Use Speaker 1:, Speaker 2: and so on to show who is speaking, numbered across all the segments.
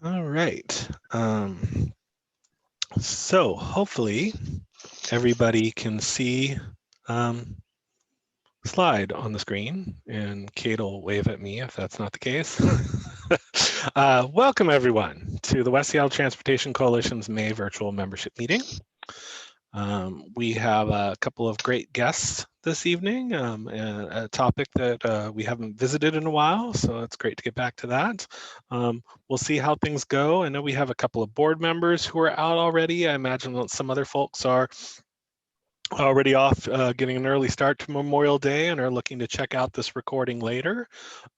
Speaker 1: All right. So hopefully everybody can see slide on the screen, and Kate will wave at me if that's not the case. Welcome everyone to the West Seattle Transportation Coalition's May virtual membership meeting. We have a couple of great guests this evening, and a topic that we haven't visited in a while, so it's great to get back to that. We'll see how things go. I know we have a couple of board members who are out already. I imagine that some other folks are already off getting an early start to Memorial Day and are looking to check out this recording later.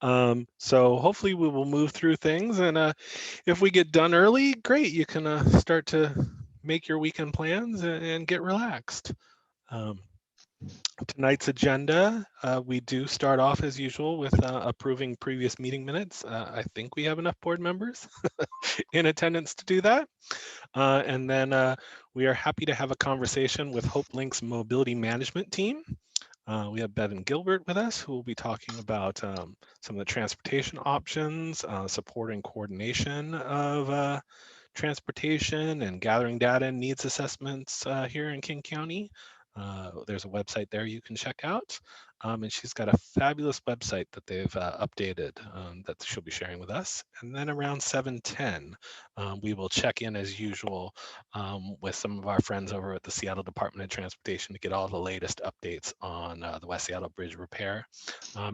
Speaker 1: So hopefully we will move through things, and if we get done early, great, you can start to make your weekend plans and get relaxed. Um, Tonight's agenda, we do start off as usual with approving previous meeting minutes. I think we have enough board members in attendance to do that. And then we are happy to have a conversation with Hopelink's mobility management team. We have Bevan Gilbert with us, who will be talking about some of the transportation options, supporting coordination of transportation and gathering data and needs assessments here in King County. There's a website there you can check out. And she's got a fabulous website that they've updated that she'll be sharing with us. And then around 7:10, we will check in as usual with some of our friends over at the Seattle Department of Transportation to get all the latest updates on the West Seattle Bridge repair,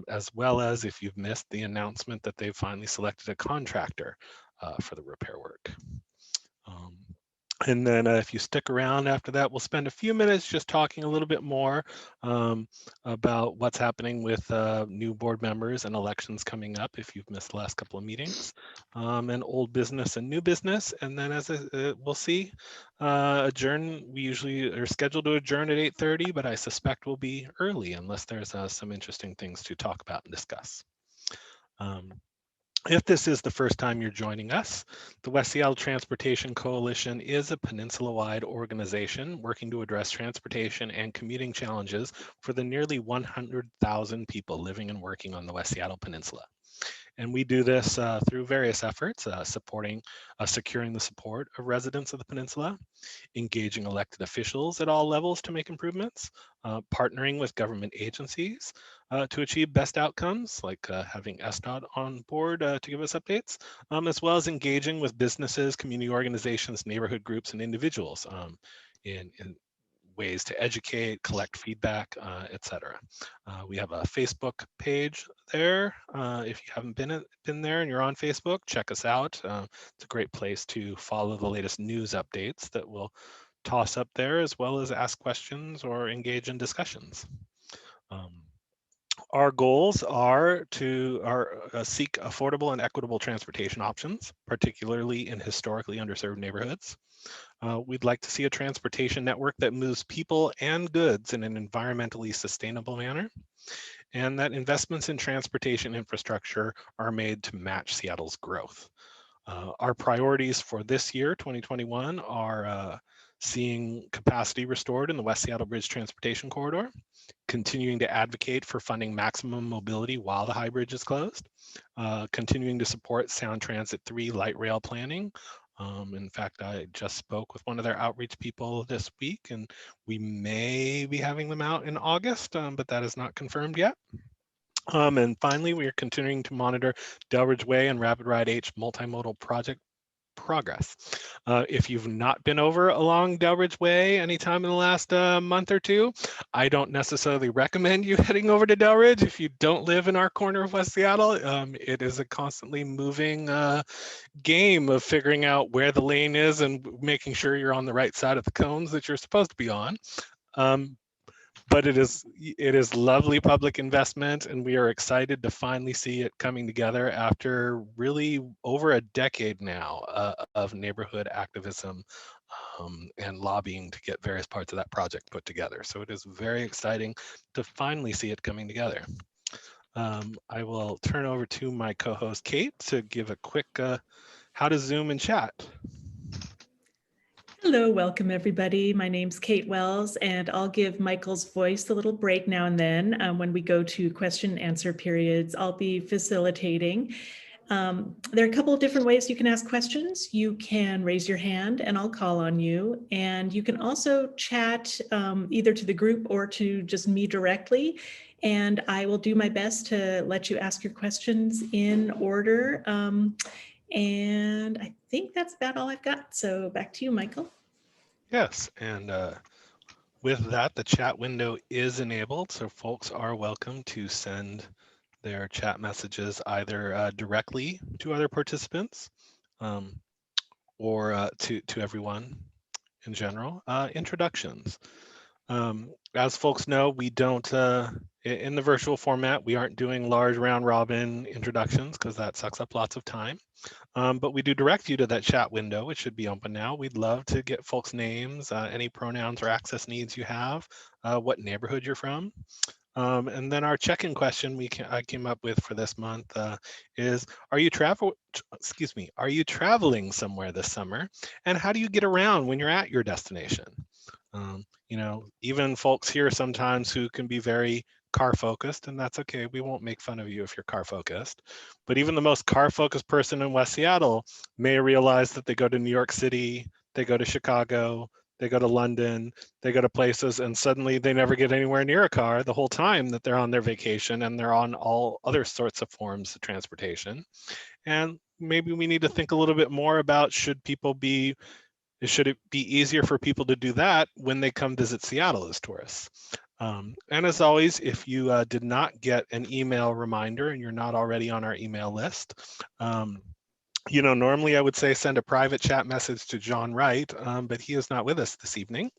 Speaker 1: as well as if you've missed the announcement that they've finally selected a contractor for the repair work. Um, and then if you stick around after that, we'll spend a few minutes just talking a little bit more about what's happening with new board members and elections coming up if you've missed the last couple of meetings, and old business and new business. And then as we'll see, adjourn, we usually are scheduled to adjourn at 8:30, but I suspect we'll be early unless there's some interesting things to talk about and discuss. If this is the first time you're joining us, the West Seattle Transportation Coalition is a peninsula-wide organization working to address transportation and commuting challenges for the nearly 100,000 people living and working on the West Seattle Peninsula. And we do this through various efforts, securing the support of residents of the peninsula, engaging elected officials at all levels to make improvements, partnering with government agencies to achieve best outcomes, like having SDOT on board to give us updates, as well as engaging with businesses, community organizations, neighborhood groups, and individuals in ways to educate, collect feedback, etc. We have a Facebook page there. If you haven't been there and you're on Facebook, check us out. It's a great place to follow the latest news updates that we'll toss up there, as well as ask questions or engage in discussions. Um, our goals are to seek affordable and equitable transportation options, particularly in historically underserved neighborhoods. We'd like to see a transportation network that moves people and goods in an environmentally sustainable manner, and that investments in transportation infrastructure are made to match Seattle's growth. Our priorities for this year, 2021, are seeing capacity restored in the West Seattle Bridge Transportation Corridor, continuing to advocate for funding maximum mobility while the high bridge is closed, continuing to support Sound Transit 3 light rail planning. In fact, I just spoke with one of their outreach people this week, and we may be having them out in August, but that is not confirmed yet. And finally, we are continuing to monitor Delridge Way and Rapid Ride H multimodal project progress. If you've not been over along Delridge Way anytime in the last month or two, I don't necessarily recommend you heading over to Delridge if you don't live in our corner of West Seattle. It is a constantly moving game of figuring out where the lane is and making sure you're on the right side of the cones that you're supposed to be on. But it is lovely public investment, and we are excited to finally see it coming together after really over a decade now of neighborhood activism and lobbying to get various parts of that project put together. So it is very exciting to finally see it coming together. I will turn over to my co-host Kate to give a quick how to Zoom and chat.
Speaker 2: Hello, welcome everybody. My name's Kate Wells, and I'll give Michael's voice a little break now and then. When we go to question and answer periods, I'll be facilitating. There are a couple of different ways you can ask questions. You can raise your hand and I'll call on you. And you can also chat either to the group or to just me directly. And I will do my best to let you ask your questions in order. And I think that's about all I've got. So back to you, Michael.
Speaker 1: Yes, and with that, the chat window is enabled, so folks are welcome to send their chat messages either directly to other participants or to everyone in general. Introductions. As folks know, we don't, in the virtual format, we aren't doing large round robin introductions because that sucks up lots of time. But we do direct you to that chat window, which should be open now. We'd love to get folks' names, any pronouns or access needs you have, what neighborhood you're from. And then our check-in question I came up with for this month is, are you traveling somewhere this summer? And how do you get around when you're at your destination? You know, even folks here sometimes who can be very car focused, and that's okay. We won't make fun of you if you're car focused. But even the most car focused person in West Seattle may realize that they go to New York City, they go to Chicago, they go to London, they go to places, and suddenly they never get anywhere near a car the whole time that they're on their vacation, and they're on all other sorts of forms of transportation. And maybe we need to think a little bit more about should it be easier for people to do that when they come visit Seattle as tourists? And as always, if you did not get an email reminder and you're not already on our email list, you know, normally I would say send a private chat message to John Wright, but he is not with us this evening.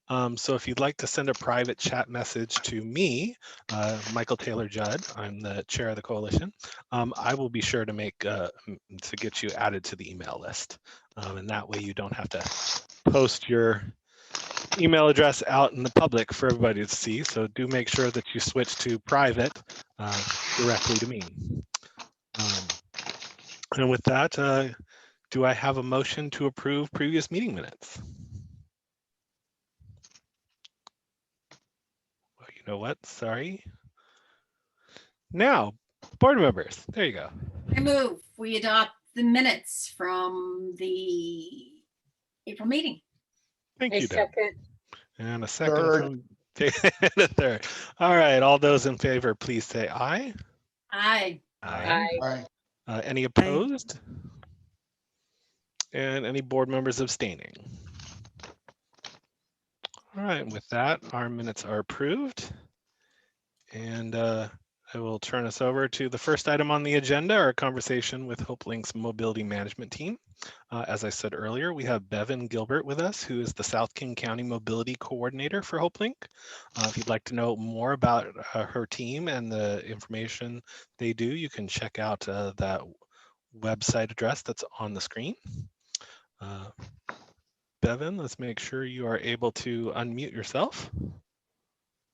Speaker 1: So if you'd like to send a private chat message to me, Michael Taylor Judd, I'm the chair of the coalition, I will be sure to to get you added to the email list. And that way you don't have to post your email address out in the public for everybody to see. So do make sure that you switch to private directly to me. And with that, do I have a motion to approve previous meeting minutes? Well, you know what? Sorry. Now, board members, there you go.
Speaker 3: I move we adopt the minutes from the April meeting.
Speaker 1: Thank you, Deb.
Speaker 4: Second.
Speaker 1: And a second from and a third. All right, all those in favor, please say aye.
Speaker 3: Aye.
Speaker 4: Aye.
Speaker 1: Any opposed? And any board members abstaining? All right, with that, our minutes are approved. And I will turn us over to the first item on the agenda, our conversation with Hopelink's mobility management team. As I said earlier, we have Bevan Gilbert with us, who is the South King County Mobility Coordinator for Hopelink. If you'd like to know more about her team and the information they do, you can check out that website address that's on the screen. Bevan, let's make sure you are able to unmute yourself.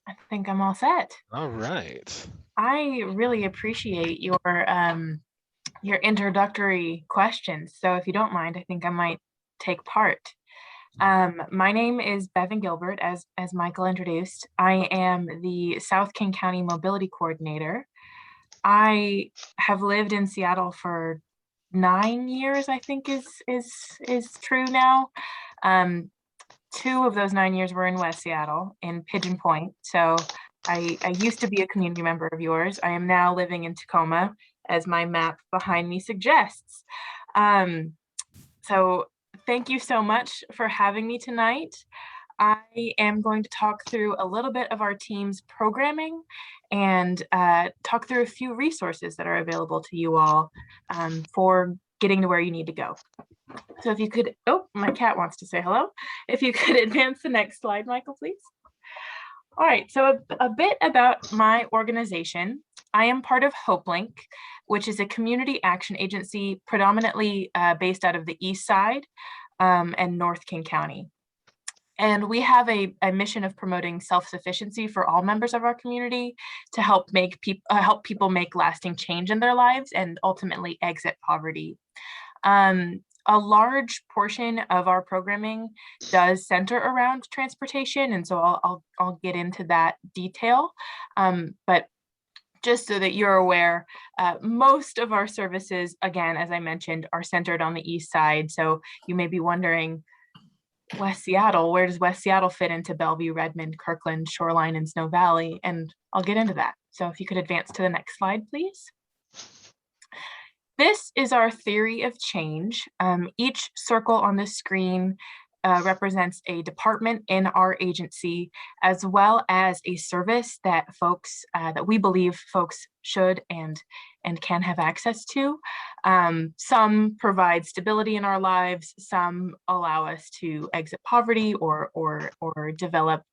Speaker 5: I think I'm all set.
Speaker 1: All right.
Speaker 5: I really appreciate your introductory questions. So if you don't mind, I think I might take part. My name is Bevan Gilbert, as Michael introduced. I am the South King County Mobility Coordinator. I have lived in Seattle for 9 years, I think is true now. 2 of those 9 years were in West Seattle in Pigeon Point. So I used to be a community member of yours. I am now living in Tacoma, as my map behind me suggests. So thank you so much for having me tonight. I am going to talk through a little bit of our team's programming and talk through a few resources that are available to you all for getting to where you need to go. So if you could, oh, my cat wants to say hello. If you could advance the next slide, Michael, please. All right, so a bit about my organization. I am part of Hopelink, which is a community action agency predominantly based out of the East Side and North King County. And we have a mission of promoting self-sufficiency for all members of our community to help people make lasting change in their lives and ultimately exit poverty. A large portion of our programming does center around transportation, and so I'll get into that detail. But just so that you're aware, most of our services, again, as I mentioned, are centered on the east side. So you may be wondering, West Seattle, where does West Seattle fit into Bellevue, Redmond, Kirkland, Shoreline, and Snow Valley? And I'll get into that. So if you could advance to the next slide, please. This is our theory of change. Each circle on the screen represents a department in our agency, as well as a service that folks, that we believe folks should and can have access to. Some provide stability in our lives, some allow us to exit poverty or develop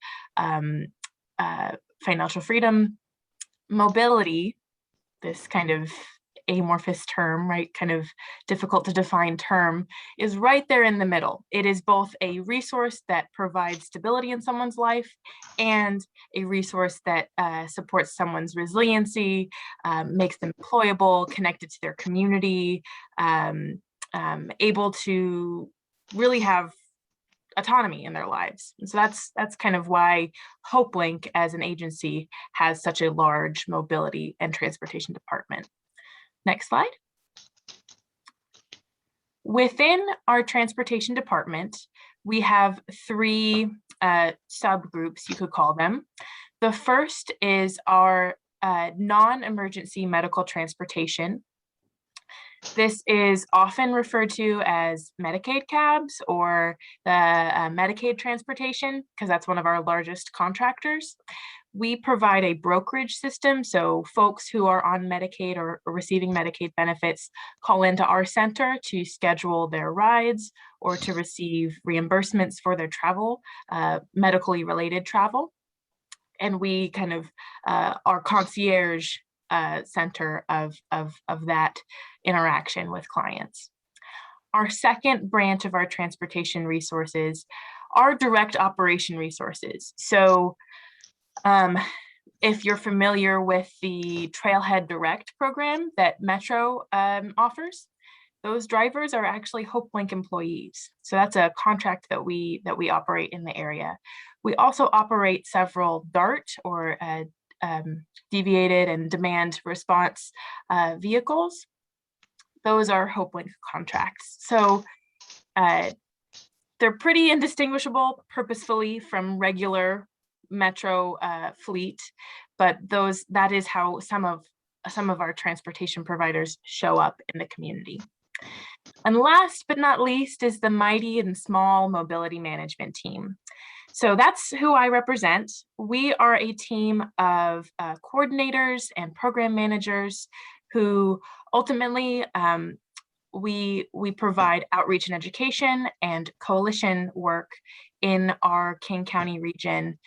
Speaker 5: financial freedom. Mobility, this kind of amorphous term, right, kind of difficult to define term, is right there in the middle. It is both a resource that provides stability in someone's life and a resource that supports someone's resiliency, makes them employable, connected to their community, able to really have autonomy in their lives. And so that's kind of why Hopelink as an agency has such a large mobility and transportation department. Next slide. Within our transportation department, we have three subgroups, you could call them. The first is our non-emergency medical transportation. This is often referred to as Medicaid cabs or the Medicaid transportation, because that's one of our largest contractors. We provide a brokerage system, so folks who are on Medicaid or receiving Medicaid benefits call into our center to schedule their rides or to receive reimbursements for their travel, medically related travel. And we kind of are concierge center of that interaction with clients. Our second branch of our transportation resources are direct operation resources. So if you're familiar with the Trailhead Direct program that Metro offers, those drivers are actually Hopelink employees. So that's a contract that we operate in the area. We also operate several DART or deviated and demand response vehicles. Those are Hopelink contracts. So they're pretty indistinguishable purposefully from regular Metro fleet, but that is how some of our transportation providers show up in the community. And last but not least is the mighty and small mobility management team. So that's who I represent. We are a team of coordinators and program managers who ultimately we provide outreach and education and coalition work in our King County region,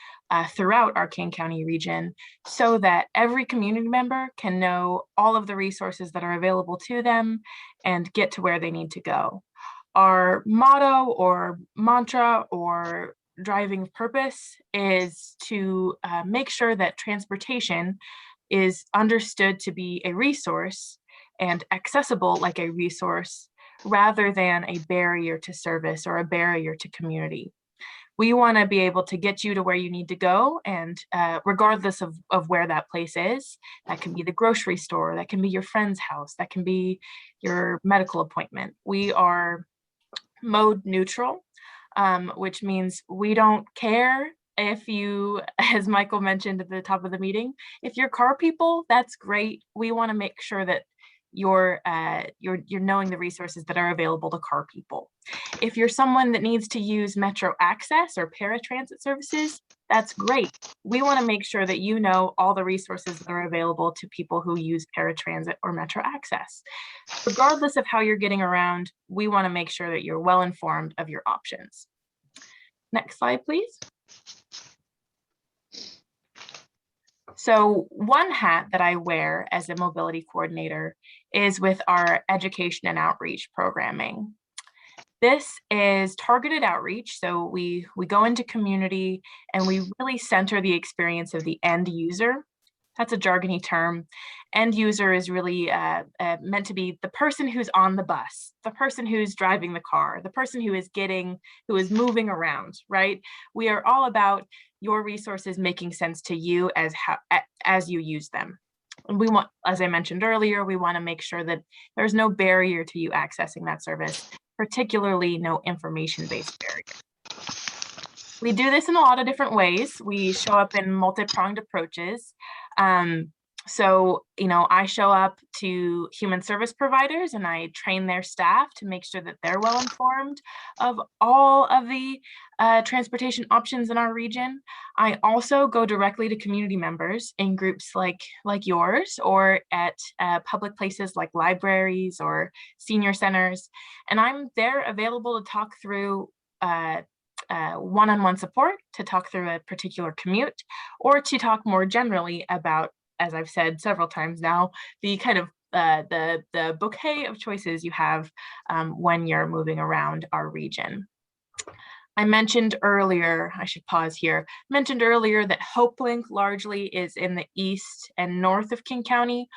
Speaker 5: throughout our King County region, so that every community member can know all of the resources that are available to them and get to where they need to go. Our motto or mantra or driving purpose is to make sure that transportation is understood to be a resource and accessible like a resource rather than a barrier to service or a barrier to community. We want to be able to get you to where you need to go, and regardless of where that place is, that can be the grocery store, that can be your friend's house, that can be your medical appointment. We are mode neutral, which means we don't care if you, as Michael mentioned at the top of the meeting, if you're car people, that's great. We want to make sure that you're knowing the resources that are available to car people. If you're someone that needs to use Metro Access or paratransit services, that's great. We want to make sure that you know all the resources that are available to people who use paratransit or Metro Access. Regardless of how you're getting around, we want to make sure that you're well informed of your options. Next slide, please. So one hat that I wear as a mobility coordinator is with our education and outreach programming. This is targeted outreach. So we go into community and we really center the experience of the end user. That's a jargony term. End user is really meant to be the person who's on the bus, the person who's driving the car, the person who is moving around, right? We are all about your resources making sense to you as you use them. we want, as I mentioned earlier, we want to make sure that there's no barrier to you accessing that service, particularly no information-based barrier. We do this in a lot of different ways. We show up in multi-pronged approaches. So, I show up to human service providers and I train their staff to make sure that they're well informed of all of the transportation options in our region. I also go directly to community members in groups like yours, or at public places like libraries or senior centers. And I'm there available to talk through one-on-one support, to talk through a particular commute, or to talk more generally about, as I've said several times now, the kind of the bouquet of choices you have when you're moving around our region. I mentioned earlier, I should pause here, mentioned earlier that Hopelink largely is in the east and north of King County.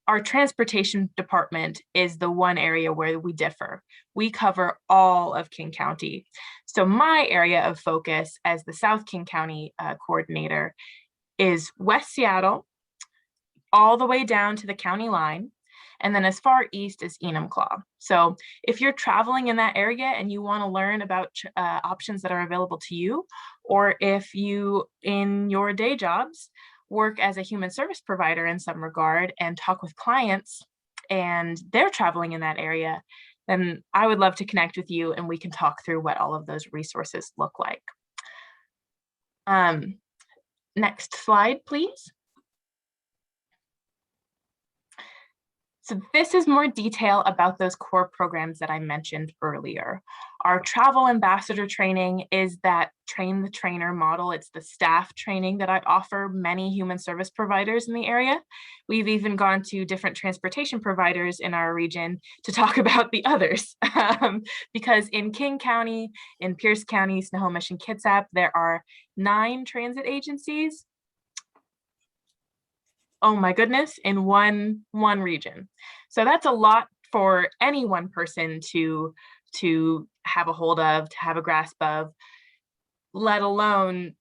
Speaker 5: Our transportation department is the one area where we differ. We cover all of King County. So my area of focus as the South King County coordinator is West Seattle, all the way down to the county line, and then as far east as Enumclaw. So if you're traveling in that area and you want to learn about options that are available to you, or if you, in your day jobs, work as a human service provider in some regard and talk with clients and they're traveling in that area, then I would love to connect with you and we can talk through what all of those resources look like. Next slide, please. So this is more detail about those core programs that I mentioned earlier. Our travel ambassador training is that train the trainer model. It's the staff training that I offer many human service providers in the area. We've even gone to different transportation providers in our region to talk about the others. Because in King County, in Pierce County, Snohomish, and Kitsap, there are 9 transit agencies. Oh my goodness, in one region. So that's a lot for any one person to have a hold of, to have a grasp of, let alone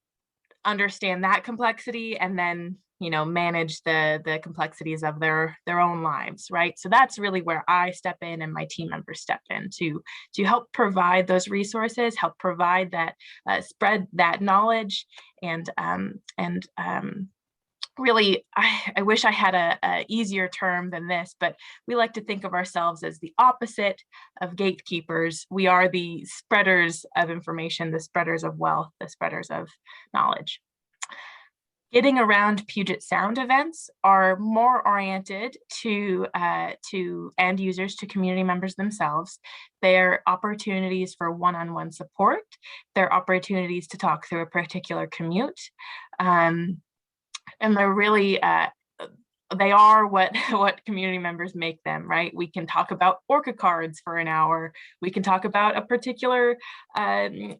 Speaker 5: understand that complexity and then manage the complexities of their own lives, right? So that's really where I step in and my team members step in to help provide those resources, help provide that, spread that knowledge, and really, I wish I had a easier term than this, but we like to think of ourselves as the opposite of gatekeepers. We are the spreaders of information, the spreaders of wealth, the spreaders of knowledge. Getting around Puget Sound events are more oriented to end users, to community members themselves. They're opportunities for one-on-one support. They're opportunities to talk through a particular commute. And they're really, they are what community members make them, right? We can talk about orca cards for an hour. We can talk about a particular route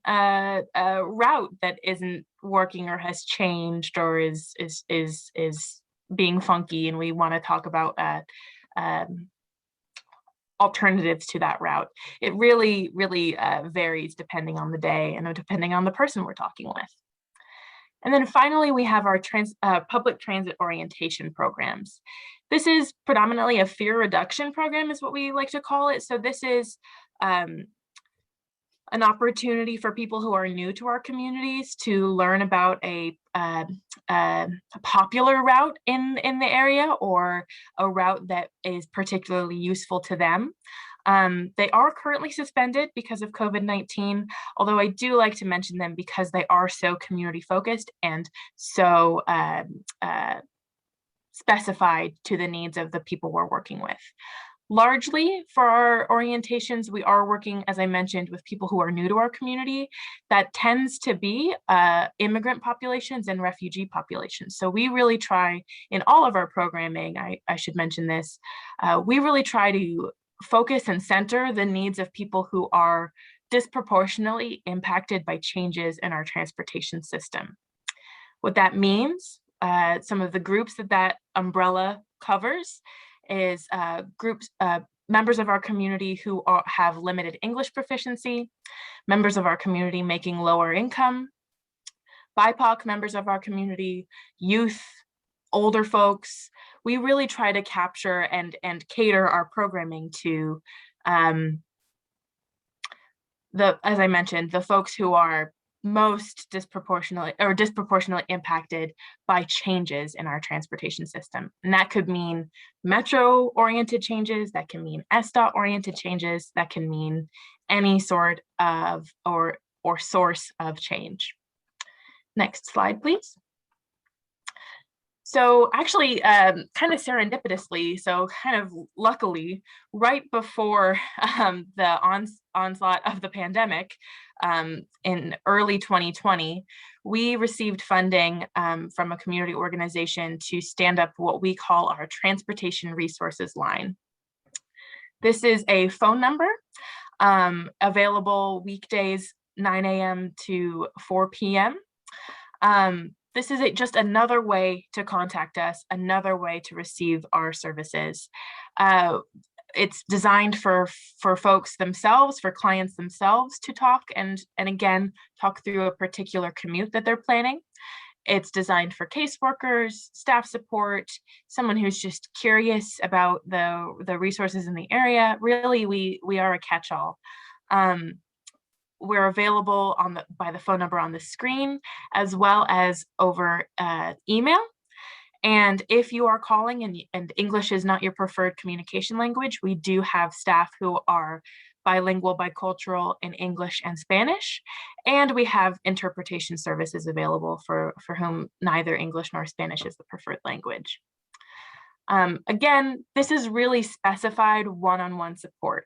Speaker 5: that isn't working or has changed or is being funky, and we want to talk about alternatives to that route. It really varies depending on the day and depending on the person we're talking with. And then finally, we have our public transit orientation programs. This is predominantly a fear reduction program, is what we like to call it. So this is an opportunity for people who are new to our communities to learn about a popular route in the area, or a route that is particularly useful to them. They are currently suspended because of COVID-19, although I do like to mention them because they are so community focused and so specified to the needs of the people we're working with. Largely for our orientations, we are working, as I mentioned, with people who are new to our community. That tends to be immigrant populations and refugee populations. So we really try in all of our programming, I should mention this, we really try to focus and center the needs of people who are disproportionately impacted by changes in our transportation system. What that means, some of the groups that umbrella covers is members of our community who have limited English proficiency, members of our community making lower income, BIPOC members of our community, youth, older folks. We really try to capture and cater our programming to as I mentioned, the folks who are most disproportionately impacted by changes in our transportation system. And that could mean metro-oriented changes, that can mean SDOT-oriented changes, that can mean any sort of or source of change. Next slide, please. So actually, kind of serendipitously, so kind of luckily, right before the onslaught of the pandemic in early 2020, we received funding from a community organization to stand up what we call our transportation resources line. This is a phone number available weekdays 9 a.m. to 4 p.m. This is just another way to contact us, another way to receive our services. It's designed for folks themselves, for clients themselves to talk and again, talk through a particular commute that they're planning. It's designed for caseworkers, staff support, someone who's just curious about the resources in the area. Really, we are a catch-all. We're available by the phone number on the screen, as well as over email. And if you are calling and English is not your preferred communication language, we do have staff who are bilingual, bicultural in English and Spanish. And we have interpretation services available for whom neither English nor Spanish is the preferred language. Again, this is really specified one-on-one support.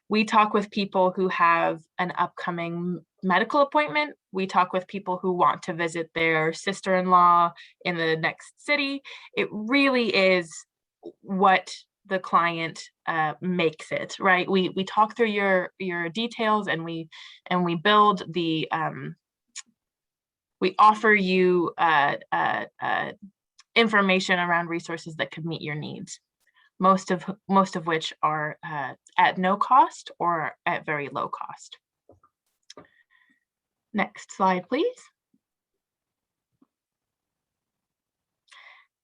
Speaker 5: We talk with people who have an upcoming medical appointment. We talk with people who want to visit their sister-in-law in the next city. It really is what the client makes it, right? We talk through your details and we build the, we offer you information around resources that could meet your needs, most of which are at no cost or at very low cost. Next slide, please.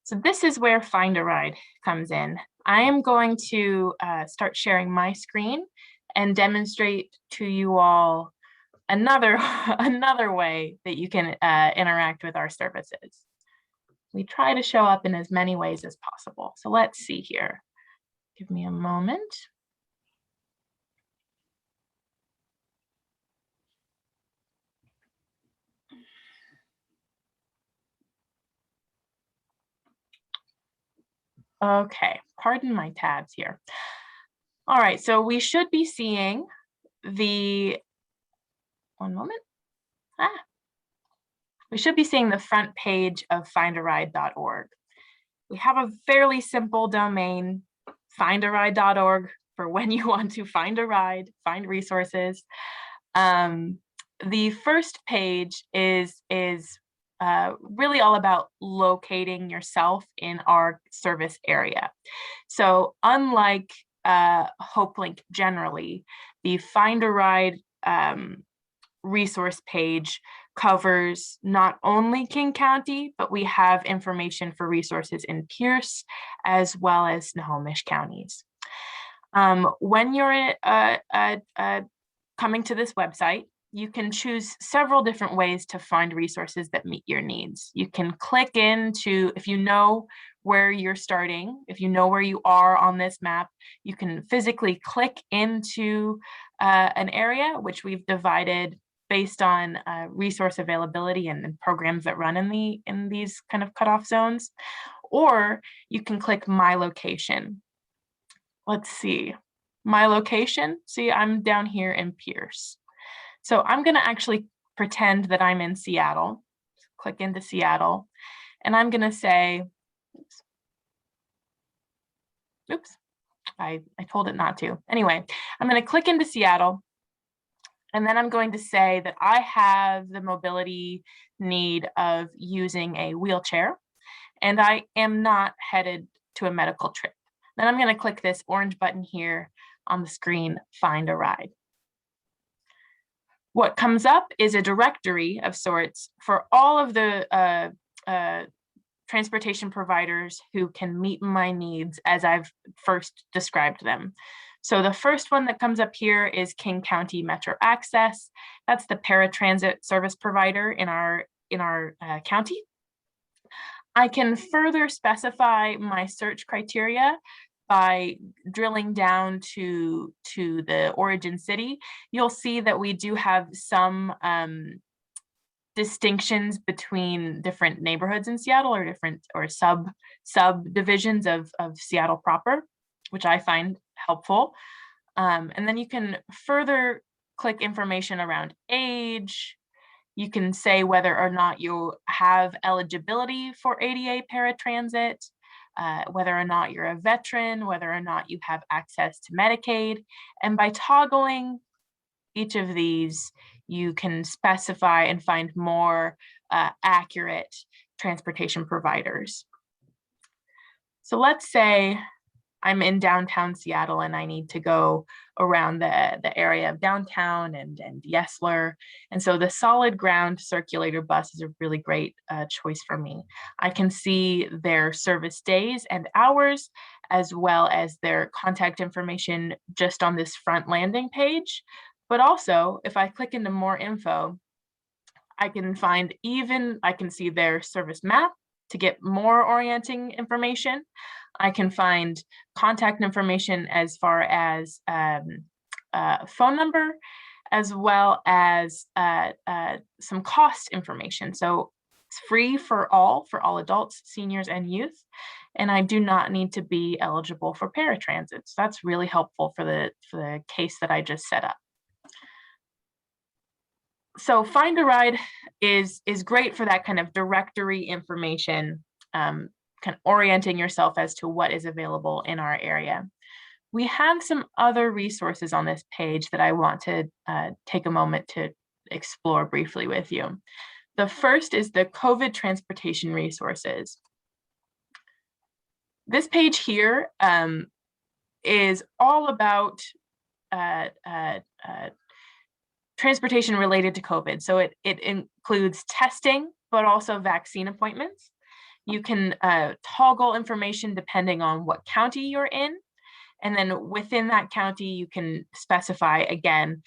Speaker 5: So this is where Find a Ride comes in. I am going to start sharing my screen and demonstrate to you all another way that you can interact with our services. We try to show up in as many ways as possible. So let's see here. Give me a moment. Okay, pardon my tabs here. All right, so we should be seeing the, one moment. We should be seeing the front page of findaride.org. We have a fairly simple domain, findaride.org, for when you want to find a ride, find resources. The first page is really all about locating yourself in our service area. So unlike Hopelink generally, the Find a Ride resource page covers not only King County, but we have information for resources in Pierce as well as Snohomish counties. When you're coming to this website, you can choose several different ways to find resources that meet your needs. You can click into, if you know where you're starting, if you know where you are on this map, you can physically click into an area, which we've divided based on resource availability and programs that run in these kind of cutoff zones. Or you can click My Location. Let's see, My Location. See, I'm down here in Pierce. So I'm going to actually pretend that I'm in Seattle. Click into Seattle, and I'm going to say, oops, I told it not to. Anyway, I'm going to click into Seattle, and then I'm going to say that I have the mobility need of using a wheelchair, and I am not headed to a medical trip. Then I'm going to click this orange button here on the screen, Find a Ride. What comes up is a directory of sorts for all of the transportation providers who can meet my needs as I've first described them. So the first one that comes up here is King County Metro Access. That's the paratransit service provider in our county. I can further specify my search criteria by drilling down to the origin city. You'll see that we do have some distinctions between different neighborhoods in Seattle, or different or subdivisions of Seattle proper, which I find helpful. And then you can further click information around age. You can say whether or not you have eligibility for ADA paratransit, whether or not you're a veteran, whether or not you have access to Medicaid. And by toggling each of these, you can specify and find more accurate transportation providers. So let's say I'm in downtown Seattle and I need to go around the area of downtown and Yesler. And so the solid ground circulator bus is a really great choice for me. I can see their service days and hours, as well as their contact information just on this front landing page. But also, if I click into more info, I can see their service map to get more orienting information. I can find contact information as far as phone number, as well as some cost information. So it's free for all adults, seniors, and youth. And I do not need to be eligible for paratransit. So that's really helpful for the case that I just set up. So Find a Ride is great for that kind of directory information, kind of orienting yourself as to what is available in our area. We have some other resources on this page that I want to take a moment to explore briefly with you. The first is the COVID transportation resources. This page here is all about transportation related to COVID. So it includes testing, but also vaccine appointments. You can toggle information depending on what county you're in. And then within that county, you can specify, again,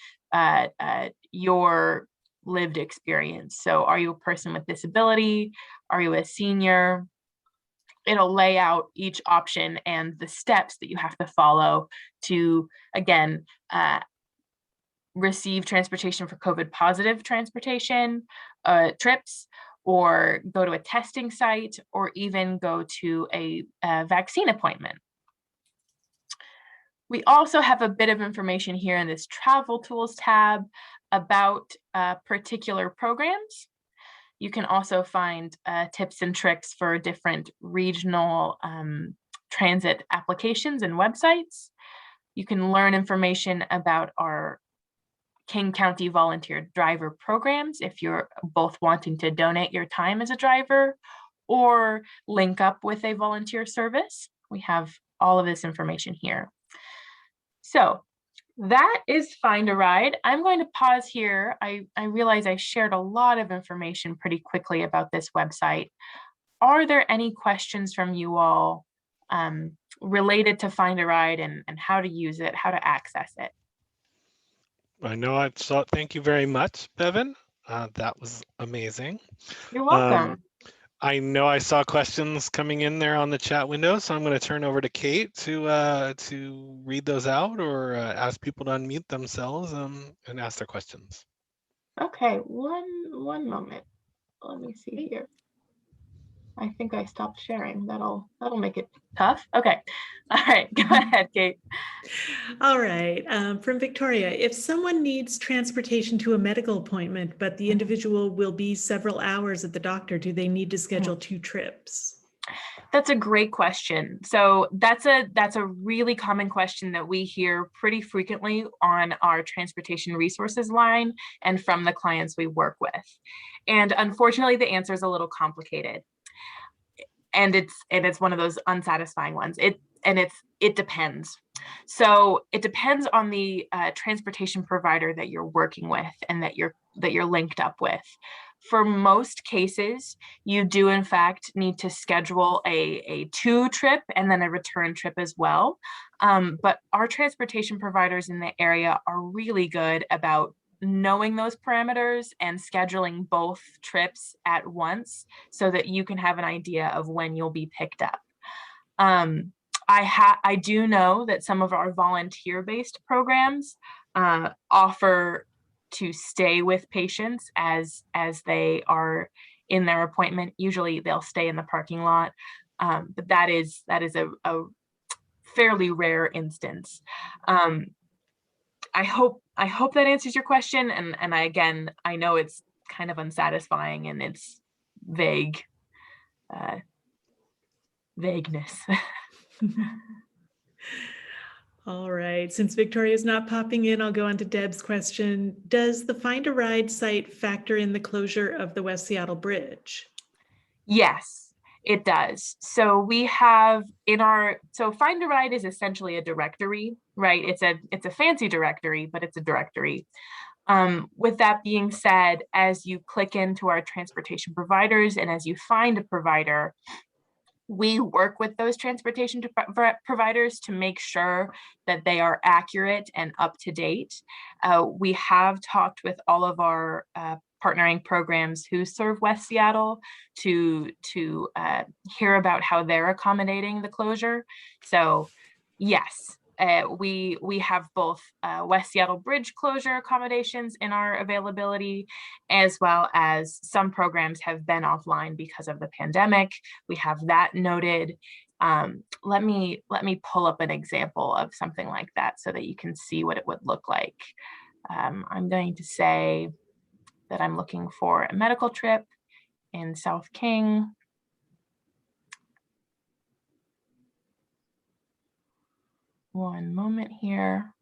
Speaker 5: your lived experience. So are you a person with disability? Are you a senior? It'll lay out each option and the steps that you have to follow to, again, receive transportation for COVID positive transportation trips, or go to a testing site, or even go to a vaccine appointment. We also have a bit of information here in this travel tools tab about particular programs. You can also find tips and tricks for different regional transit applications and websites. You can learn information about our King County volunteer driver programs if you're both wanting to donate your time as a driver or link up with a volunteer service. We have all of this information here. So that is Find a Ride. I'm going to pause here. I realize I shared a lot of information pretty quickly about this website. Are there any questions from you all related to Find a Ride and how to use it, how to access it?
Speaker 1: I know I saw. Thank you very much, Bevan. That was amazing.
Speaker 5: You're welcome.
Speaker 1: I know I saw questions coming in there on the chat window, so I'm going to turn over to Kate to read those out, or ask people to unmute themselves and ask their questions.
Speaker 5: Okay, one moment. Let me see here. I think I stopped sharing. That'll make it tough. Okay. All right. Go ahead, Kate.
Speaker 2: All right. From Victoria, if someone needs transportation to a medical appointment, but the individual will be several hours at the doctor, do they need to schedule 2 trips?
Speaker 5: That's a great question. So that's a really common question that we hear pretty frequently on our transportation resources line and from the clients we work with. And unfortunately, the answer is a little complicated. And it's one of those unsatisfying ones. It depends. So it depends on the transportation provider that you're working with and that you're linked up with. For most cases, you do in fact need to schedule a to trip and then a return trip as well. But our transportation providers in the area are really good about knowing those parameters and scheduling both trips at once so that you can have an idea of when you'll be picked up. I do know that some of our volunteer-based programs offer to stay with patients as they are in their appointment. Usually they'll stay in the parking lot, but that is a fairly rare instance. I hope that answers your question. And I know it's kind of unsatisfying and it's vagueness.
Speaker 2: All right, since Victoria's not popping in, I'll go on to Deb's question. Does the Find a Ride site factor in the closure of the West Seattle Bridge?
Speaker 5: Yes, it does. So we have so Find a Ride is essentially a directory, right? It's a fancy directory, but it's a directory. With that being said, as you click into our transportation providers and as you find a provider, we work with those transportation providers to make sure that they are accurate and up to date. We have talked with all of our partnering programs who serve West Seattle to hear about how they're accommodating the closure. So yes, we have both West Seattle Bridge closure accommodations in our availability, as well as some programs have been offline because of the pandemic. We have that noted. Let me pull up an example of something like that so that you can see what it would look like. I'm going to say that I'm looking for a medical trip in South King. One moment here.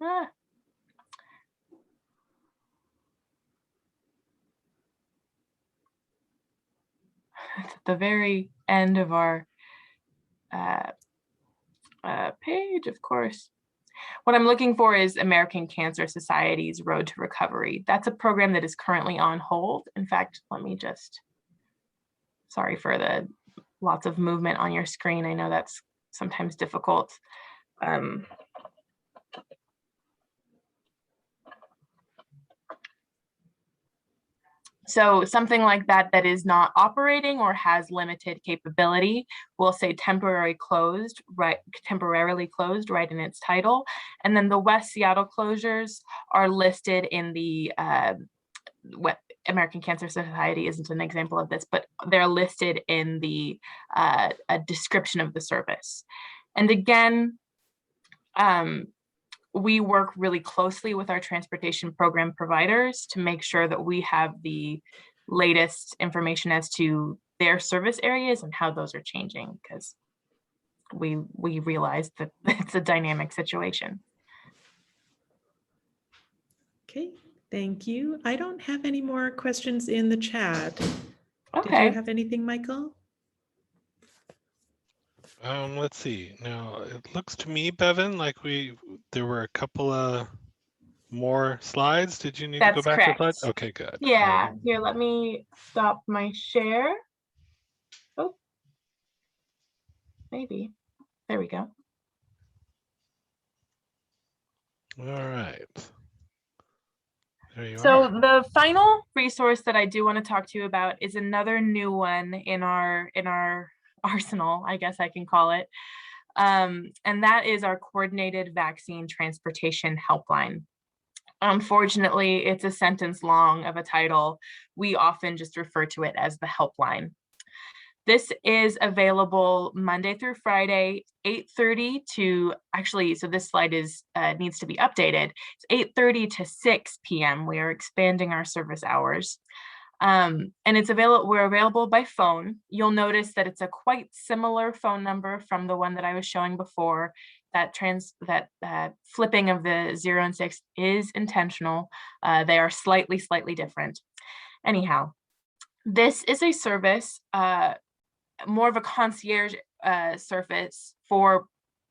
Speaker 5: It's at the very end of our page, of course. What I'm looking for is American Cancer Society's Road to Recovery. That's a program that is currently on hold. In fact, sorry for the lots of movement on your screen. I know that's sometimes difficult. So something like that is not operating or has limited capability, we'll say temporarily closed right in its title. And then the West Seattle closures are listed in the American Cancer Society isn't an example of this, but they're listed in the a description of the service. And again, we work really closely with our transportation program providers to make sure that we have the latest information as to their service areas and how those are changing, because we realize that it's a dynamic situation.
Speaker 2: Okay, thank you. I don't have any more questions in the chat.
Speaker 5: Okay.
Speaker 2: Did you have anything, Michael?
Speaker 1: Let's see. Now it looks to me, Bevan, like there were a couple of more slides. Did you need to go back to the slides? Okay, good.
Speaker 5: Yeah. Here, let me stop my share. Oh, maybe. There we go.
Speaker 1: All right. There you
Speaker 5: So
Speaker 1: are.
Speaker 5: the final resource that I do want to talk to you about is another new one in our arsenal, I guess I can call it. And that is our coordinated vaccine transportation helpline. Unfortunately, it's a sentence long of a title. We often just refer to it as the helpline. This is available Monday through Friday, 8:30 to, actually, so this slide needs to be updated. It's 8:30 to 6 p.m. We are expanding our service hours. And we're available by phone. You'll notice that it's a quite similar phone number from the one that I was showing before. That flipping of the 0 and 6 is intentional. They are slightly different. Anyhow, this is a service, more of a concierge service for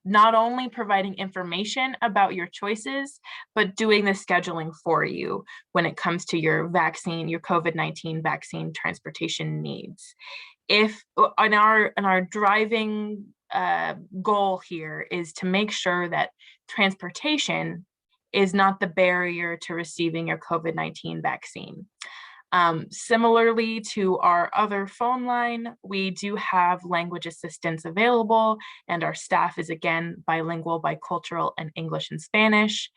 Speaker 5: not only providing information about your choices, but doing the scheduling for you when it comes to your vaccine, your COVID-19 vaccine transportation needs. If on our driving goal here is to make sure that transportation is not the barrier to receiving your COVID-19 vaccine. Similarly to our other phone line, we do have language assistance available, and our staff is again bilingual, bicultural, and English and Spanish.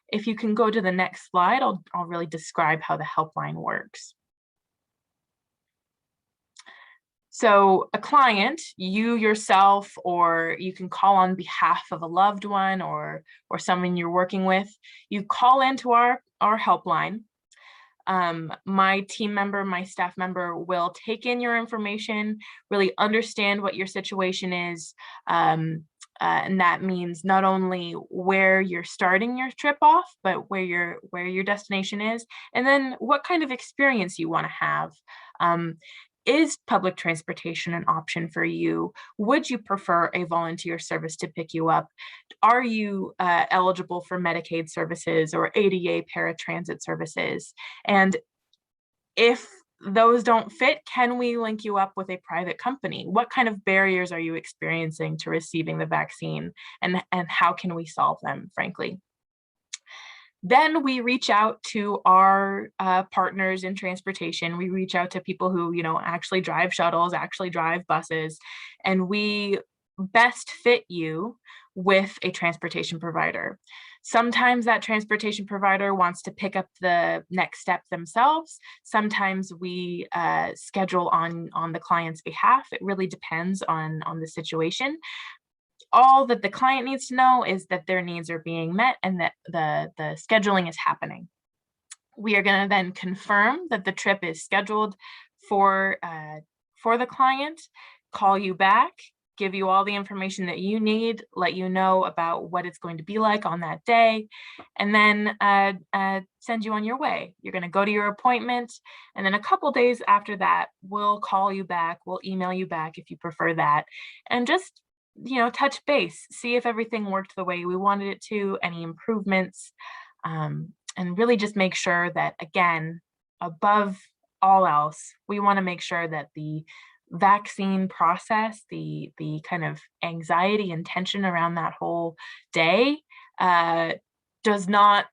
Speaker 5: If you can go to the next slide, I'll really describe how the helpline works. So a client, you yourself, or you can call on behalf of a loved one or someone you're working with, you call into our helpline. My team member, my staff member will take in your information, really understand what your situation is. And that means not only where you're starting your trip off, but where your destination is, and then what kind of experience you want to have. Is public transportation an option for you? Would you prefer a volunteer service to pick you up? Are you eligible for Medicaid services or ADA paratransit services? And if those don't fit, can we link you up with a private company? What kind of barriers are you experiencing to receiving the vaccine, and how can we solve them, frankly? Then we reach out to our partners in transportation. We reach out to people who, actually drive shuttles, actually drive buses, and we best fit you with a transportation provider. Sometimes that transportation provider wants to pick up the next step themselves. Sometimes we schedule on the client's behalf. It really depends on the situation. All that the client needs to know is that their needs are being met and that the scheduling is happening. We are going to then confirm that the trip is scheduled for the client, call you back, give you all the information that you need, let you know about what it's going to be like on that day, and then send you on your way. You're going to go to your appointment, and then a couple days after that, we'll call you back, we'll email you back if you prefer that, and just touch base, see if everything worked the way we wanted it to, any improvements, and really just make sure that, again, above all else, we want to make sure that the vaccine process, the kind of anxiety and tension around that whole day does not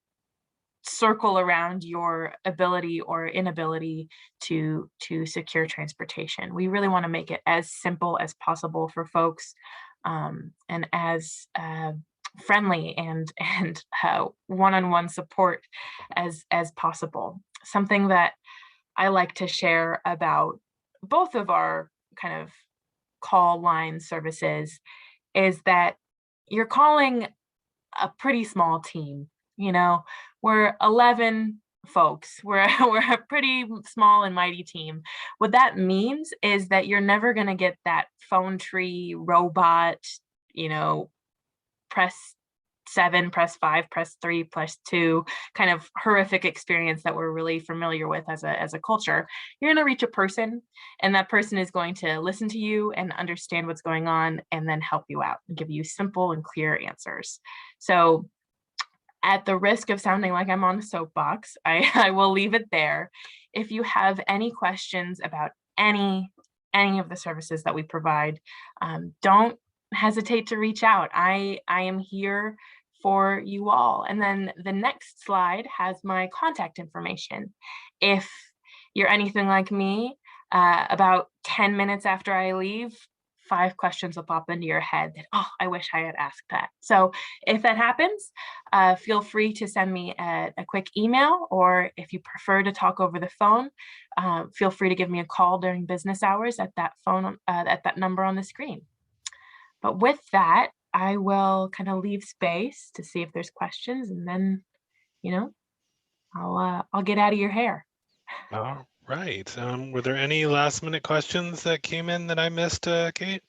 Speaker 5: circle around your ability or inability to secure transportation. We really want to make it as simple as possible for folks, and as friendly and one-on-one support as possible. Something that I like to share about both of our kind of call line services is that you're calling a pretty small team. We're 11 folks. We're a pretty small and mighty team. What that means is that you're never going to get that phone tree robot, press 7, press 5, press 3, press 2 kind of horrific experience that we're really familiar with as a culture. You're going to reach a person, and that person is going to listen to you and understand what's going on, and then help you out and give you simple and clear answers. So at the risk of sounding like I'm on a soapbox, I will leave it there. If you have any questions about any of the services that we provide, don't hesitate to reach out. I am here for you all. And then the next slide has my contact information. If you're anything like me, about 10 minutes after I leave, 5 questions will pop into your head that, oh, I wish I had asked that. So if that happens, feel free to send me a quick email, or if you prefer to talk over the phone, feel free to give me a call during business hours at that phone, at that number on the screen. But with that, I will kind of leave space to see if there's questions, and then, I'll get out of your hair.
Speaker 1: All right. Were there any last minute questions that came in that I missed, Kate?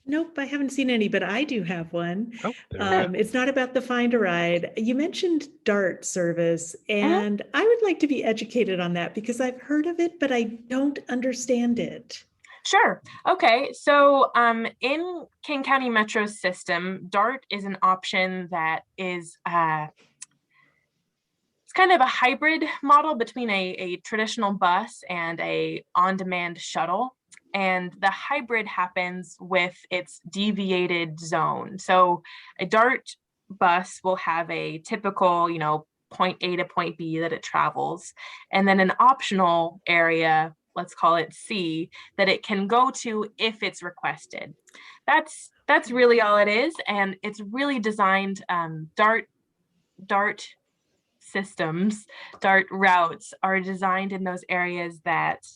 Speaker 2: Nope, I haven't seen any, but I do have one.
Speaker 1: Oh, there we go.
Speaker 2: It's not about the Find a Ride. You mentioned DART service, and I would like to be educated on that because I've heard of it, but I don't understand it.
Speaker 5: Sure. Okay. So in King County Metro system, DART is an option that is it's kind of a hybrid model between a traditional bus and a on-demand shuttle. And the hybrid happens with its deviated zone. So a DART bus will have a typical, point A to point B that it travels, and then an optional area, let's call it C, that it can go to if it's requested. That's really all it is, and it's really designed. DART systems, DART routes are designed in those areas that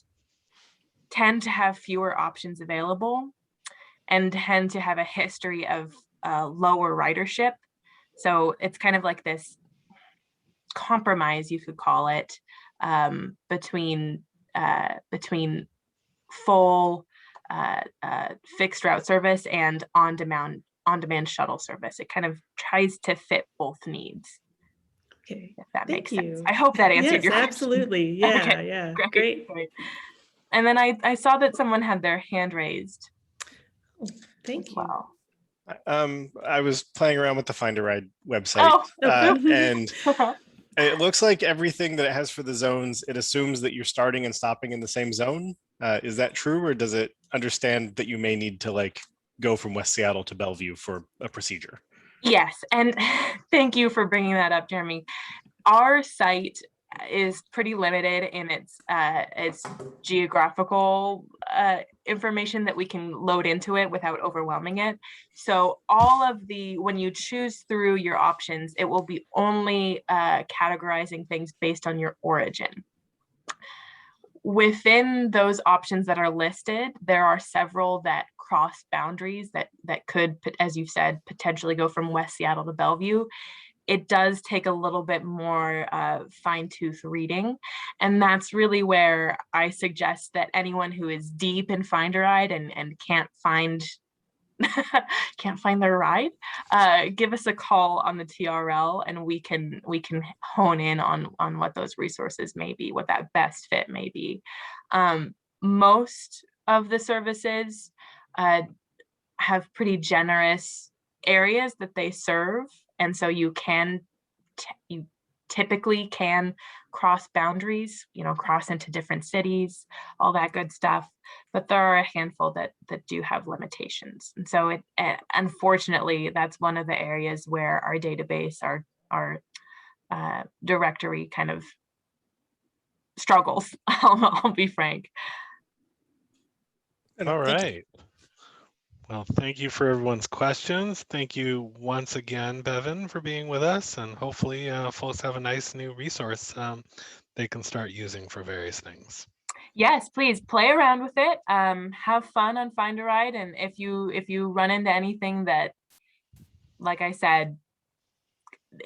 Speaker 5: tend to have fewer options available and tend to have a history of lower ridership. So it's kind of like this compromise, you could call it, between full fixed route service and on-demand shuttle service. It kind of tries to fit both needs.
Speaker 2: Okay.
Speaker 5: If that
Speaker 2: Thank
Speaker 5: makes
Speaker 2: you.
Speaker 5: sense. I hope that answered
Speaker 2: Yes,
Speaker 5: your question.
Speaker 2: absolutely. Yeah,
Speaker 5: Okay,
Speaker 2: yeah.
Speaker 5: great. And then I saw that someone had their hand raised.
Speaker 2: Oh, thank you.
Speaker 5: Wow.
Speaker 4: I was playing around with the Find a Ride website, and it looks like everything that it has for the zones, it assumes that you're starting and stopping in the same zone. Is that true, or does it understand that you may need to go from West Seattle to Bellevue for a procedure?
Speaker 5: Yes, and thank you for bringing that up, Jeremy. Our site is pretty limited in its geographical information that we can load into it without overwhelming it. So when you choose through your options, it will be only categorizing things based on your origin. Within those options that are listed, there are several that cross boundaries that could, as you said, potentially go from West Seattle to Bellevue. It does take a little bit more fine-tooth reading, and that's really where I suggest that anyone who is deep in Find a Ride and can't find their ride, give us a call on the TRL, and we can hone in on what those resources may be, what that best fit may be. Most of the services have pretty generous areas that they serve, and so you typically can cross boundaries, cross into different cities, all that good stuff. But there are a handful that do have limitations. And so unfortunately, that's one of the areas where our database, our directory kind of struggles. I'll be frank.
Speaker 1: All right. Well, thank you for everyone's questions. Thank you once again, Bevan, for being with us. And hopefully folks have a nice new resource they can start using for various things.
Speaker 5: Yes, please play around with it. Have fun on Find a Ride. And if you run into anything that, like I said,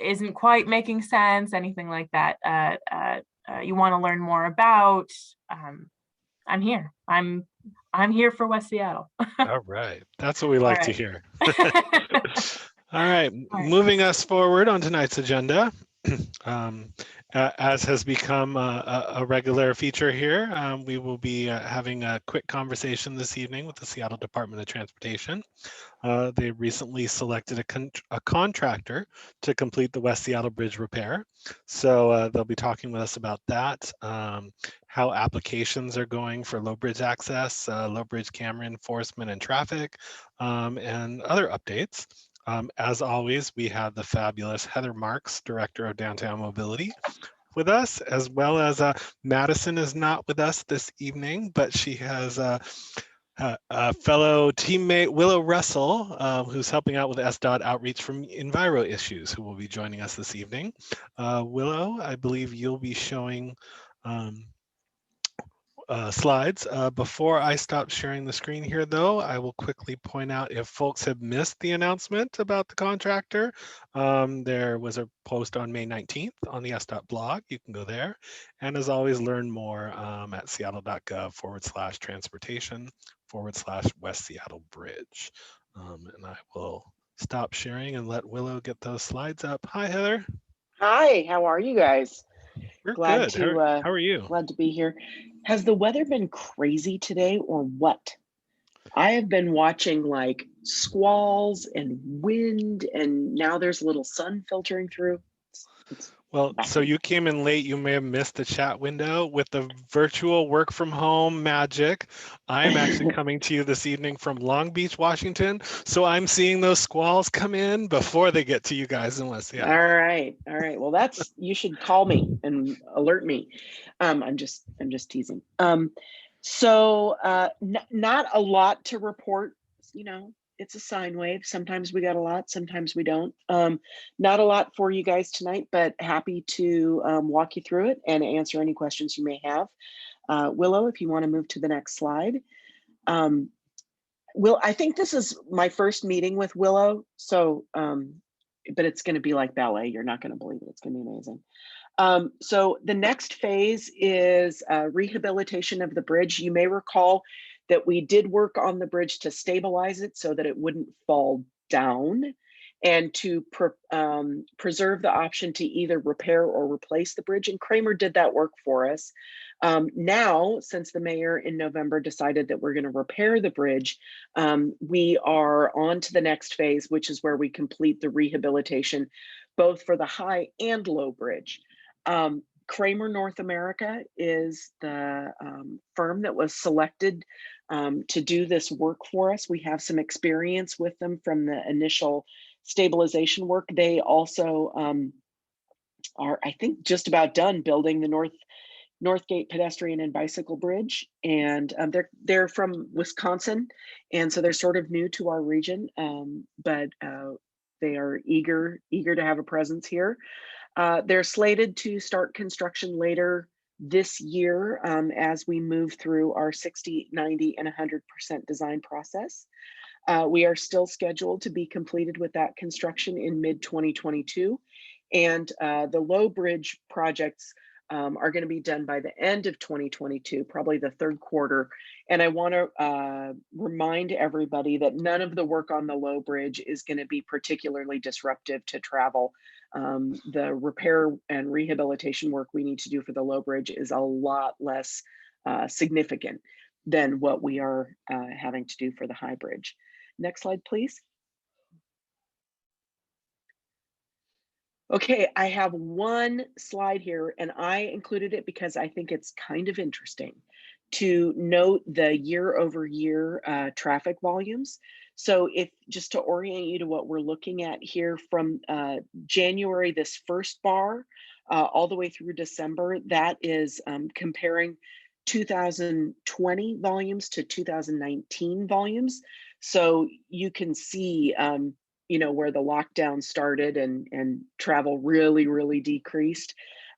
Speaker 5: isn't quite making sense, anything like that, you want to learn more about, I'm here. I'm here for West Seattle.
Speaker 1: All right. That's what we like to hear. All right. Moving us forward on tonight's agenda. As has become a regular feature here, we will be having a quick conversation this evening with the Seattle Department of Transportation. They recently selected a contractor to complete the West Seattle Bridge repair. So they'll be talking with us about that, how applications are going for low bridge access, low bridge camera enforcement and traffic, and other updates. As always, we have the fabulous Heather Marks, Director of Downtown Mobility, with us, as well as Madison is not with us this evening, but she has a fellow teammate, Willow Russell, who's helping out with SDOT outreach from Enviro Issues, who will be joining us this evening. Willow, I believe you'll be showing slides. Before I stop sharing the screen here, though, I will quickly point out if folks have missed the announcement about the contractor, there was a post on May 19th on the SDOT blog. You can go there. And as always, learn more at seattle.gov/transportation/West Seattle Bridge. And I will stop sharing and let Willow get those slides up. Hi, Heather.
Speaker 6: Hi, how are you guys?
Speaker 1: We're
Speaker 6: Glad
Speaker 1: good.
Speaker 6: to
Speaker 1: How are you?
Speaker 6: glad to be here. Has the weather been crazy today or what? I have been watching like squalls and wind, and now there's a little sun filtering through. It's
Speaker 1: Well, so
Speaker 6: wacky.
Speaker 1: you came in late. You may have missed the chat window with the virtual work from home magic. I'm actually coming to you this evening from Long Beach, Washington. So I'm seeing those squalls come in before they get to you guys in West Seattle.
Speaker 6: All right. Well, that's, you should call me and alert me. I'm just teasing. Not a lot to report. You know, it's a sine wave. Sometimes we got a lot, sometimes we don't. Not a lot for you guys tonight, but happy to walk you through it and answer any questions you may have. Willow, if you want to move to the next slide. I think this is my first meeting with Willow, so but it's going to be like ballet. You're not going to believe it. It's going to be amazing. So the next phase is rehabilitation of the bridge. You may recall that we did work on the bridge to stabilize it so that it wouldn't fall down, and to preserve the option to either repair or replace the bridge. And Kramer did that work for us. Now, since the mayor in November decided that we're going to repair the bridge, we are on to the next phase, which is where we complete the rehabilitation, both for the high and low bridge. Kramer North America is the firm that was selected to do this work for us. We have some experience with them from the initial stabilization work. They also are, I think, just about done building the Northgate pedestrian and bicycle bridge, and they're from Wisconsin, and so they're sort of new to our region, but they are eager to have a presence here. They're slated to start construction later this year as we move through our 60, 90, and 100% design process. We are still scheduled to be completed with that construction in mid-2022, and the low bridge projects are going to be done by the end of 2022, probably the third quarter. And I want to remind everybody that none of the work on the low bridge is going to be particularly disruptive to travel. The repair and rehabilitation work we need to do for the low bridge is a lot less significant than what we are having to do for the high bridge. Next slide, please. Okay, I have one slide here, and I included it because I think it's kind of interesting to note the year-over-year traffic volumes. So if just to orient you to what we're looking at here from January, this first bar, all the way through December, that is comparing 2020 volumes to 2019 volumes. So you can see you know, where the lockdown started and travel really decreased.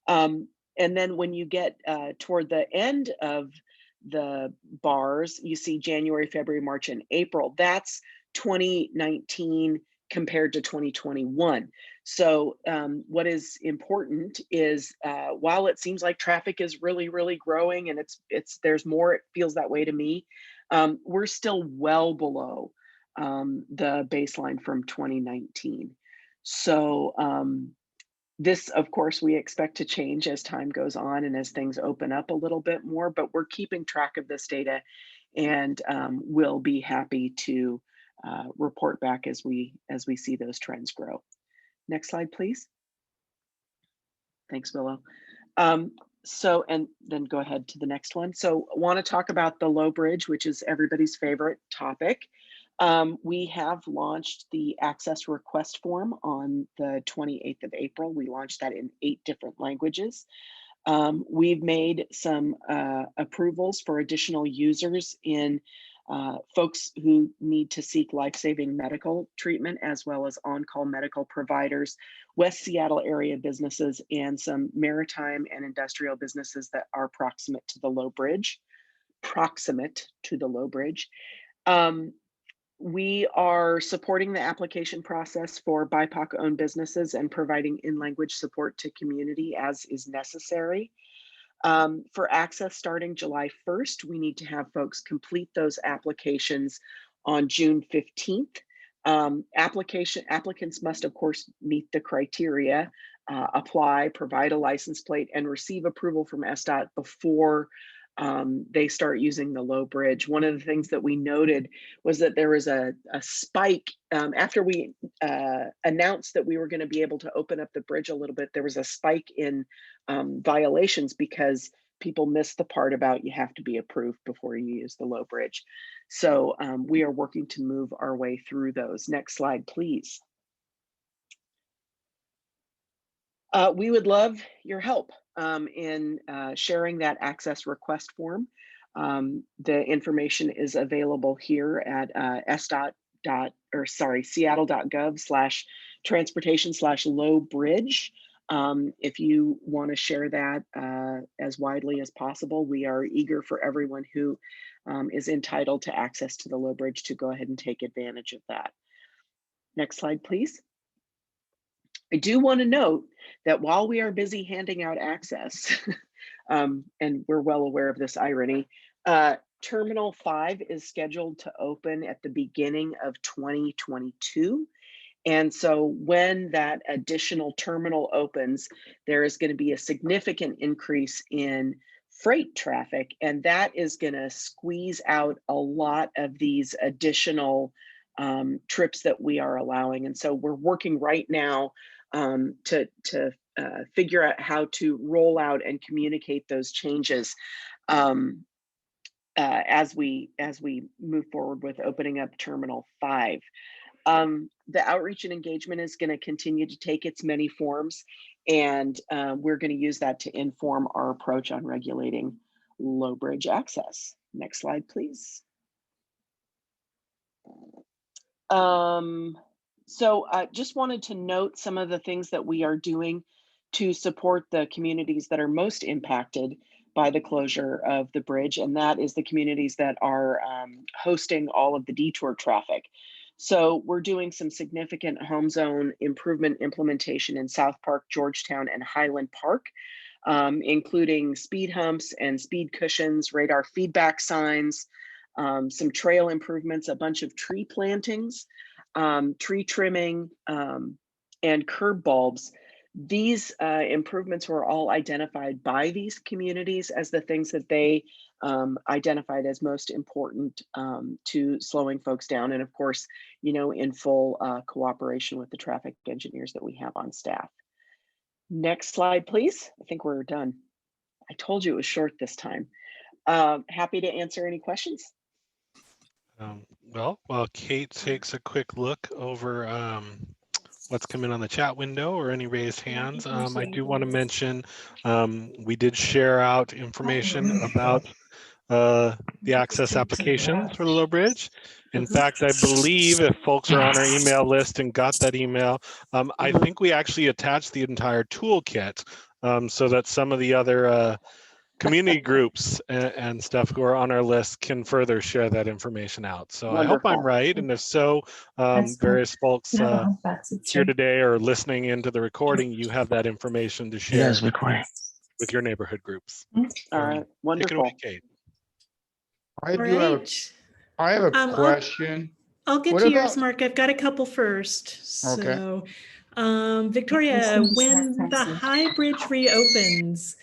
Speaker 6: And then when you get toward the end of the bars, you see January, February, March, and April. That's 2019 compared to 2021. So what is important is while it seems like traffic is really growing and there's more, it feels that way to me, we're still well below the baseline from 2019. So this, of course, we expect to change as time goes on and as things open up a little bit more, but we're keeping track of this data, and we'll be happy to report back as we see those trends grow. Next slide, please. Thanks, Willow. So, and then go ahead to the next one. So I want to talk about the low bridge, which is everybody's favorite topic. We have launched the access request form on the 28th of April. We launched that in 8 different languages. We've made some approvals for additional users in folks who need to seek life-saving medical treatment, as well as on-call medical providers, West Seattle area businesses, and some maritime and industrial businesses that are proximate to the low bridge. We are supporting the application process for BIPOC-owned businesses and providing in-language support to community as is necessary. For access starting July 1st, we need to have folks complete those applications on June 15th. Applicants must, of course, meet the criteria, apply, provide a license plate, and receive approval from SDOT before they start using the low bridge. One of the things that we noted was that there was a spike after we announced that we were going to be able to open up the bridge a little bit. There was a spike in violations because people missed the part about you have to be approved before you use the low bridge. So we are working to move our way through those. Next slide, please. We would love your help in sharing that access request form. The information is available here at Seattle.gov/transportation/low bridge. If you want to share that as widely as possible, we are eager for everyone who is entitled to access to the low bridge to go ahead and take advantage of that. Next slide, please. I do want to note that while we are busy handing out access, and we're well aware of this irony, Terminal 5 is scheduled to open at the beginning of 2022. And so when that additional terminal opens, there is going to be a significant increase in freight traffic, and that is going to squeeze out a lot of these additional trips that we are allowing. And so we're working right now to figure out how to roll out and communicate those changes as we move forward with opening up Terminal 5. The outreach and engagement is going to continue to take its many forms, and we're going to use that to inform our approach on regulating low bridge access. Next slide, please. So I just wanted to note some of the things that we are doing to support the communities that are most impacted by the closure of the bridge, and that is the communities that are hosting all of the detour traffic. So we're doing some significant home zone improvement implementation in South Park, Georgetown, and Highland Park, including speed humps and speed cushions, radar feedback signs, some trail improvements, a bunch of tree plantings, tree trimming, and curb bulbs. These improvements were all identified by these communities as the things that they identified as most important to slowing folks down. And of course, you know, in full cooperation with the traffic engineers that we have on staff. Next slide, please. I think we're done. I told you it was short this time. Happy to answer any questions.
Speaker 1: Well, while Kate takes a quick look over what's coming on the chat window or any raised hands, I do want to mention we did share out information about the access applications for the low bridge. In fact, I believe if folks are on our email list and got that email, I think we actually attached the entire toolkit so that some of the other community groups and stuff who are on our list can further share that information out. So wonderful. I hope I'm right. And if so, various folks here today or listening into the recording, you have that information to share with your neighborhood groups.
Speaker 6: All right, wonderful.
Speaker 1: Take it away, Kate.
Speaker 7: I have a question.
Speaker 2: I'll get to yours, Mark. I've got a couple first. So, Victoria, when the high bridge reopens,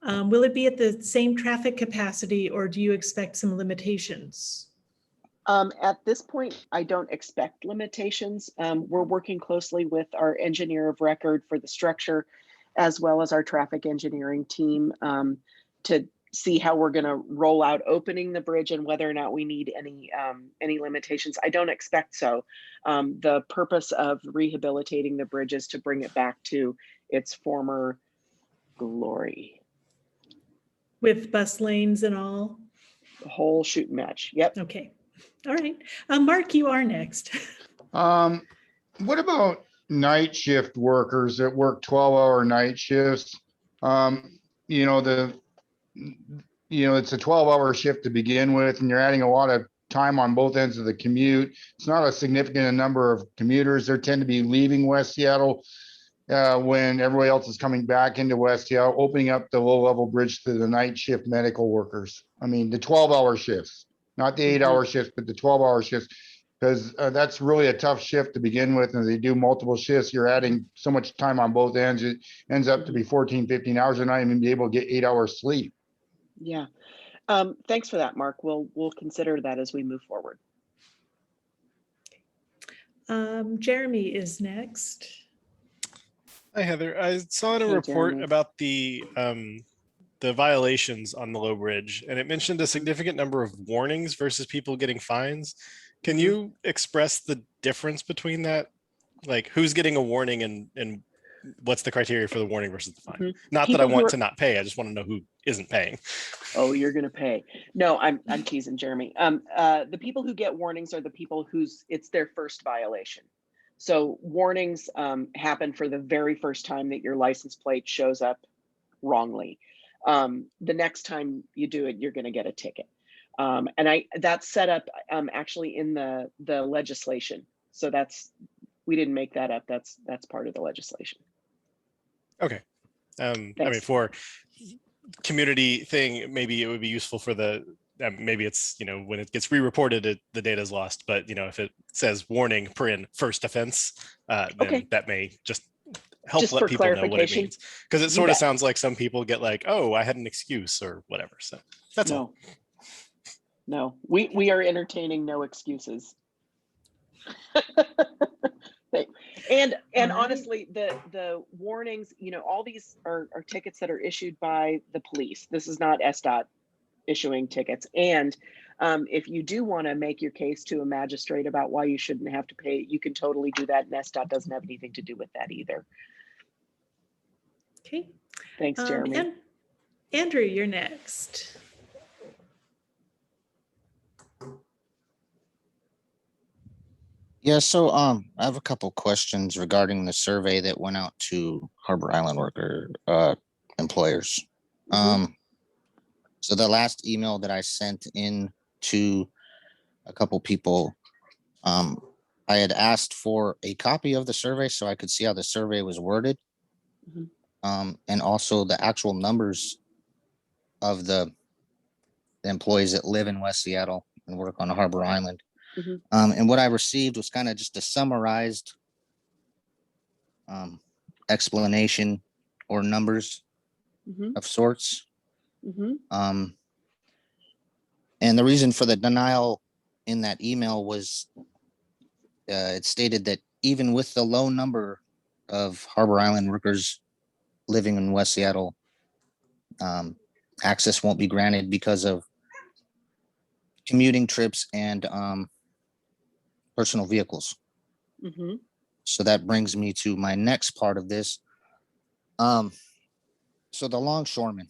Speaker 2: will it be at the same traffic capacity, or do you expect some limitations?
Speaker 6: At this point, I don't expect limitations. We're working closely with our engineer of record for the structure, as well as our traffic engineering team to see how we're going to roll out opening the bridge and whether or not we need any limitations. I don't expect so. The purpose of rehabilitating the bridge is to bring it back to its former glory.
Speaker 2: With bus lanes and all?
Speaker 6: The whole shooting match. Yep.
Speaker 2: Okay. All right. Mark, you are next.
Speaker 7: What about night shift workers that work 12-hour night shifts? It's a 12-hour shift to begin with, and you're adding a lot of time on both ends of the commute. It's not a significant number of commuters. There tend to be leaving West Seattle when everybody else is coming back into West Seattle, opening up the low-level bridge to the night shift medical workers. I mean, the 12-hour shifts, not the 8-hour shifts, but the 12-hour shifts. Because that's really a tough shift to begin with. And they do multiple shifts. You're adding so much time on both ends. It ends up to be 14, 15 hours and not even be able to get 8 hours sleep.
Speaker 6: Yeah. Thanks for that, Mark. We'll consider that as we move forward.
Speaker 2: Jeremy is next.
Speaker 4: Hi, Heather. I saw in a
Speaker 6: Hey,
Speaker 4: report
Speaker 6: Jeremy.
Speaker 4: about the violations on the low bridge, and it mentioned a significant number of warnings versus people getting fines. Can you express the difference between that? Like, who's getting a warning and what's the criteria for the warning versus the fine? Not that I
Speaker 6: People who
Speaker 4: want
Speaker 6: are-
Speaker 4: to not pay. I just want to know who isn't paying.
Speaker 6: Oh, you're gonna pay. No, I'm teasing, Jeremy. The people who get warnings are the people it's their first violation. So warnings happen for the very first time that your license plate shows up wrongly. The next time you do it, you're gonna get a ticket. And that's set up actually in the legislation. So we didn't make that up. That's part of the legislation.
Speaker 4: Okay. I mean,
Speaker 6: Thanks.
Speaker 4: for community thing, maybe it would be useful for maybe it's, when it gets re-reported, the data is lost. But, if it says warning first offense, then that may just help
Speaker 6: Just
Speaker 4: let
Speaker 6: for
Speaker 4: people know what it
Speaker 6: clarification,
Speaker 4: means. Because it
Speaker 6: you
Speaker 4: sort of
Speaker 6: bet.
Speaker 4: sounds like some people get like, oh, I had an excuse or whatever. So that's all.
Speaker 6: No, we are entertaining no excuses. And honestly, the warnings, all these are tickets that are issued by the police. This is not SDOT issuing tickets. And if you do want to make your case to a magistrate about why you shouldn't have to pay, you can totally do that. And SDOT doesn't have anything to do with that either.
Speaker 2: Okay.
Speaker 6: Thanks, Jeremy.
Speaker 2: And Andrew, you're next.
Speaker 8: Yeah, so I have a couple questions regarding the survey that went out to Harbor Island worker employers. So the last email that I sent in to a couple people, I had asked for a copy of the survey so I could see how the survey was worded, and also the actual numbers of the employees that live in West Seattle and work on Harbor Island. And what I received was kind of just a summarized explanation or numbers of sorts. And the reason for the denial in that email was it stated that even with the low number of Harbor Island workers living in West Seattle, access won't be granted because of commuting trips and personal vehicles. So that brings me to my next part of this. So the longshoremen,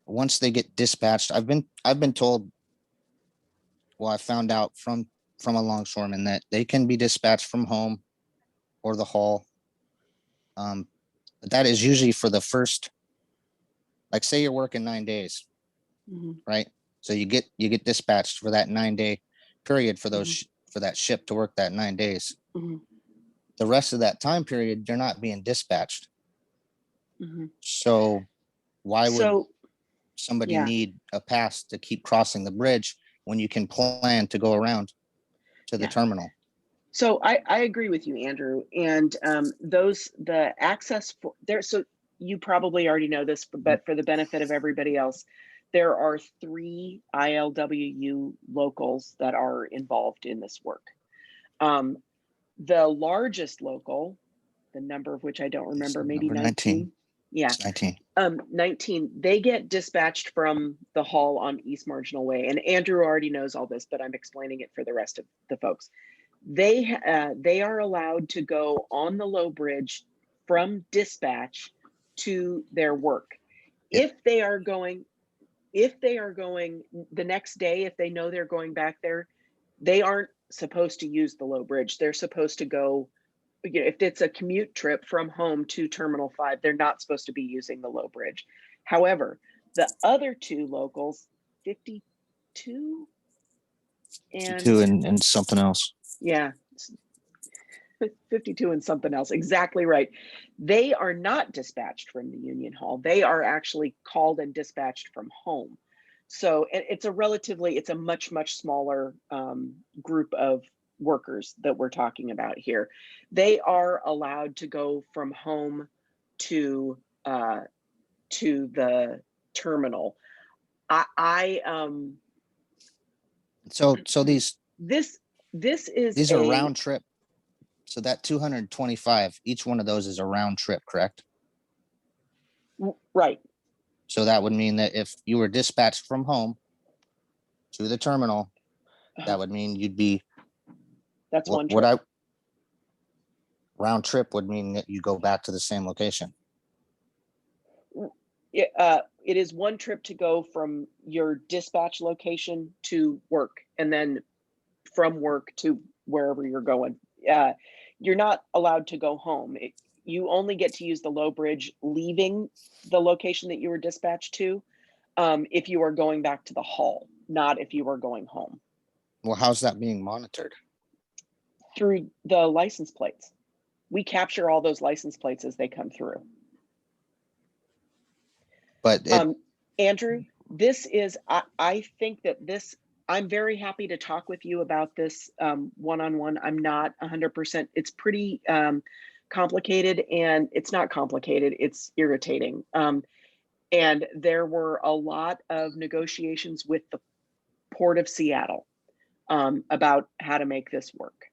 Speaker 8: once they get dispatched, I've been told, well, I found out from a longshoreman that they can be dispatched from home or the haul. But that is usually for the first, like, say you're working 9 days, right? So you get dispatched for that 9-day period for those for that ship to work that 9 days. The rest of that time period, you're not being dispatched. So why would somebody need a pass to keep crossing the bridge when you can plan to go around to the terminal?
Speaker 6: So I agree with you, Andrew. And the access for there. So you probably already know this, but for the benefit of everybody else, there are 3 ILWU locals that are involved in this work. The largest local, the number of which I don't remember, maybe 19. Yeah,
Speaker 8: 19.
Speaker 6: 19. They get dispatched from the hall on East Marginal Way. And Andrew already knows all this, but I'm explaining it for the rest of the folks. They are allowed to go on the low bridge from dispatch to their work. If they are going the next day, if they know they're going back there, they aren't supposed to use the low bridge. They're supposed to go, if it's a commute trip from home to Terminal 5, they're not supposed to be using the low bridge. However, the other 2 locals, 52
Speaker 8: and something else.
Speaker 6: Yeah, 52 and something else. Exactly right. They are not dispatched from the Union Hall. They are actually called and dispatched from home. So it's a much smaller group of workers that we're talking about here. They are allowed to go from home to the terminal.
Speaker 8: So these
Speaker 6: This is
Speaker 8: these are round trip. So that 225, each one of those is a round trip, correct?
Speaker 6: Right.
Speaker 8: So that would mean that if you were dispatched from home to the terminal, that would mean you'd be.
Speaker 6: That's one trip.
Speaker 8: Round trip would mean that you go back to the same location.
Speaker 6: It is one trip to go from your dispatch location to work, and then from work to wherever you're going. You're not allowed to go home. You only get to use the low bridge leaving the location that you were dispatched to if you are going back to the hall, not if you are going home.
Speaker 8: Well, how's that being monitored?
Speaker 6: Through the license plates. We capture all those license plates as they come through.
Speaker 8: But
Speaker 6: Andrew, this is, I think that this, I'm very happy to talk with you about this one-on-one. I'm not 100%. It's pretty complicated, and it's not complicated, it's irritating. And there were a lot of negotiations with the Port of Seattle about how to make this work.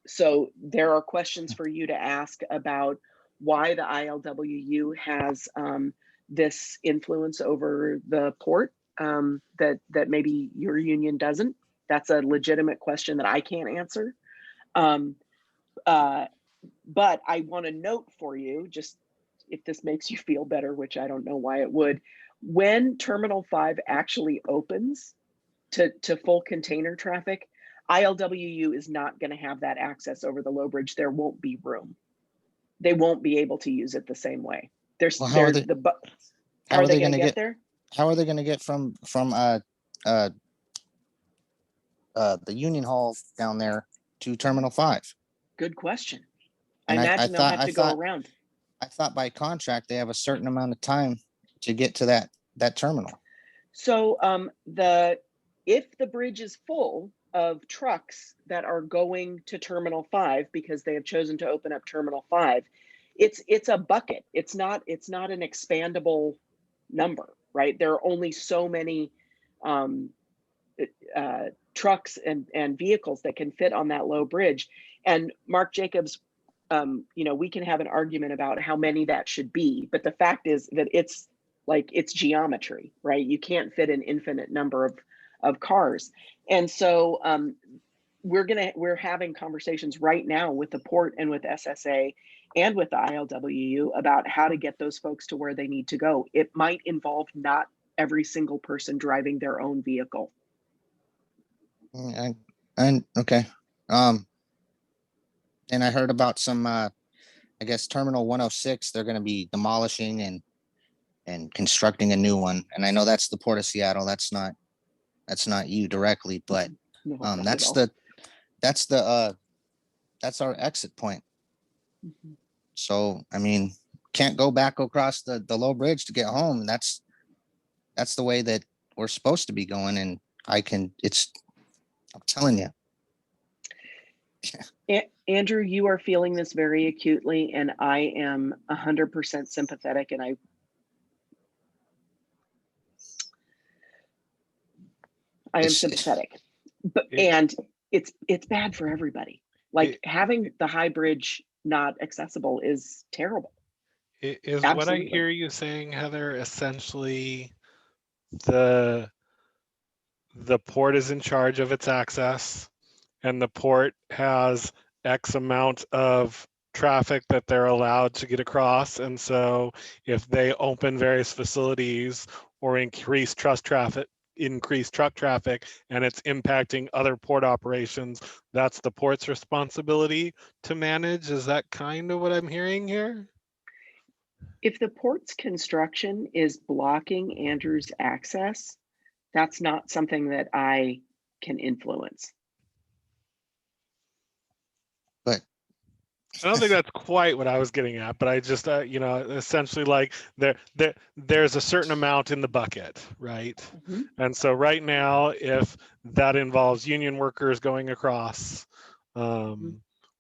Speaker 6: So there are questions for you to ask about why the ILWU has this influence over the port that maybe your union doesn't. That's a legitimate question that I can't answer. But I want to note for you, just if this makes you feel better, which I don't know why it would, when Terminal 5 actually opens to full container traffic, ILWU is not going to have that access over the low bridge. There won't be room. They won't be able to use it the same way.
Speaker 8: How are they going to get
Speaker 6: there?
Speaker 8: How are they going to get from the Union Hall down there to Terminal 5?
Speaker 6: Good question.
Speaker 8: And
Speaker 6: I imagine they'll have to go around.
Speaker 8: I thought by contract they have a certain amount of time to get to that terminal.
Speaker 6: So if the bridge is full of trucks that are going to Terminal 5 because they have chosen to open up Terminal 5, it's a bucket. It's not an expandable number, right? There are only so many trucks and vehicles that can fit on that low bridge. And Mark Jacobs, we can have an argument about how many that should be, but the fact is that it's geometry, right? You can't fit an infinite number of cars. And so we're having conversations right now with the port and with SSA and with the ILWU about how to get those folks to where they need to go. It might involve not every single person driving their own vehicle.
Speaker 8: And okay. And I heard about some, I guess Terminal 106, they're going to be demolishing and constructing a new one. And I know that's the Port of Seattle. That's not you directly, but that's our exit point.
Speaker 6: Mm-hmm.
Speaker 8: So, I mean, can't go back across the low bridge to get home. That's the way that we're supposed to be going. And I'm telling you.
Speaker 6: Andrew, you are feeling this very acutely, and I am 100% sympathetic, and I am sympathetic, and it's bad for everybody. Having the high bridge not accessible is terrible.
Speaker 1: Is what I hear you saying, Heather, essentially the port is in charge of its access, and the port has X amount of traffic that they're allowed to get across. And so if they open various facilities or increase truck traffic, and it's impacting other port operations, that's the port's responsibility to manage. Is that kind of what I'm hearing here?
Speaker 6: If the port's construction is blocking Andrew's access, that's not something that I can influence.
Speaker 8: But
Speaker 1: I don't think that's quite what I was getting at, but I just, essentially like there's a certain amount in the bucket, right?
Speaker 6: Mhm.
Speaker 1: And so right now, if that involves union workers going across,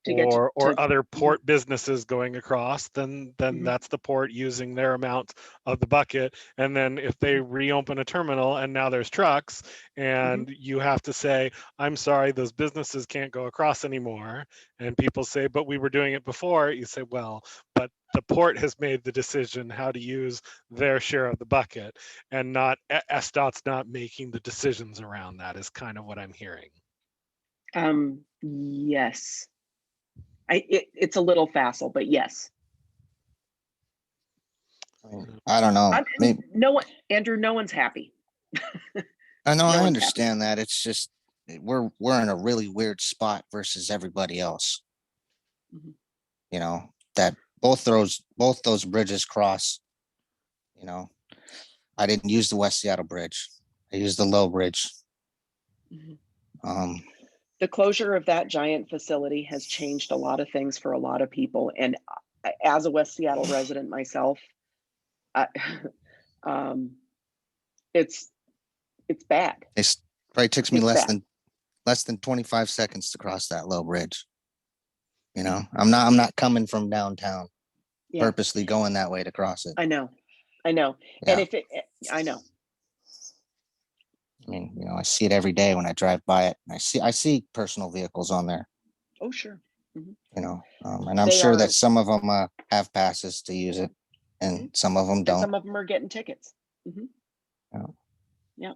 Speaker 6: To get
Speaker 1: or
Speaker 6: to
Speaker 1: other port businesses going across, then
Speaker 6: Mhm.
Speaker 1: that's the port using their amount of the bucket. And then if they reopen a terminal and now there's trucks and you have to say, I'm sorry, those businesses can't go across anymore. And people say, but we were doing it before. You say, well, but the port has made the decision how to use their share of the bucket, and not SDOT's not making the decisions around that, is kind of what I'm hearing.
Speaker 6: Yes. It's a little facile, but yes.
Speaker 8: I don't know.
Speaker 6: No one, Andrew, no one's happy.
Speaker 8: I know,
Speaker 6: no
Speaker 8: I
Speaker 6: one's
Speaker 8: understand that. It's just we're in a really weird spot versus everybody else.
Speaker 6: Mhm.
Speaker 8: You know, that both those bridges cross. You know, I didn't use the West Seattle Bridge. I used the Low Bridge.
Speaker 6: Mhm. The closure of that giant facility has changed a lot of things for a lot of people. And as a West Seattle resident myself, it's bad.
Speaker 8: It probably takes me
Speaker 6: It's
Speaker 8: less than 25 seconds to cross that Low Bridge. You know, I'm not coming from downtown
Speaker 6: Yeah,
Speaker 8: purposely going that way to cross it.
Speaker 6: I know.
Speaker 8: Yeah.
Speaker 6: And I know.
Speaker 8: I mean, you know, I see it every day when I drive by it. And I see personal vehicles on there.
Speaker 6: Oh, sure. Mhm.
Speaker 8: You know, and I'm
Speaker 6: They
Speaker 8: sure
Speaker 6: are-
Speaker 8: that some of them have passes to use it, and some of them
Speaker 6: And
Speaker 8: don't.
Speaker 6: some of them are getting tickets. Mhm.
Speaker 8: Yeah.
Speaker 6: Yeah.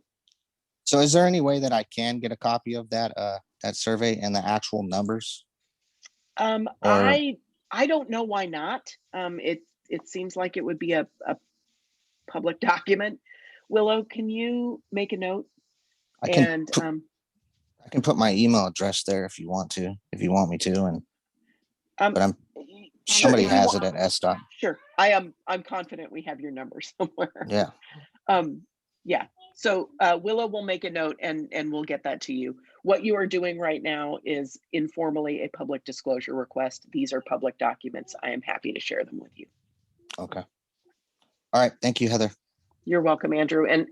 Speaker 8: So, is there any way that I can get a copy of that survey and the actual numbers?
Speaker 6: I don't know why not. It seems like it would be a public document. Willow, can you make a note?
Speaker 8: I can put my email address there if you want me to, and but somebody has it at SDOT.
Speaker 6: Sure, I'm confident we have your number somewhere.
Speaker 8: Yeah.
Speaker 6: Yeah. So Willow will make a note and we'll get that to you. What you are doing right now is informally a public disclosure request. These are public documents. I am happy to share them with you.
Speaker 8: Okay. All right. Thank you, Heather.
Speaker 6: You're welcome, Andrew. And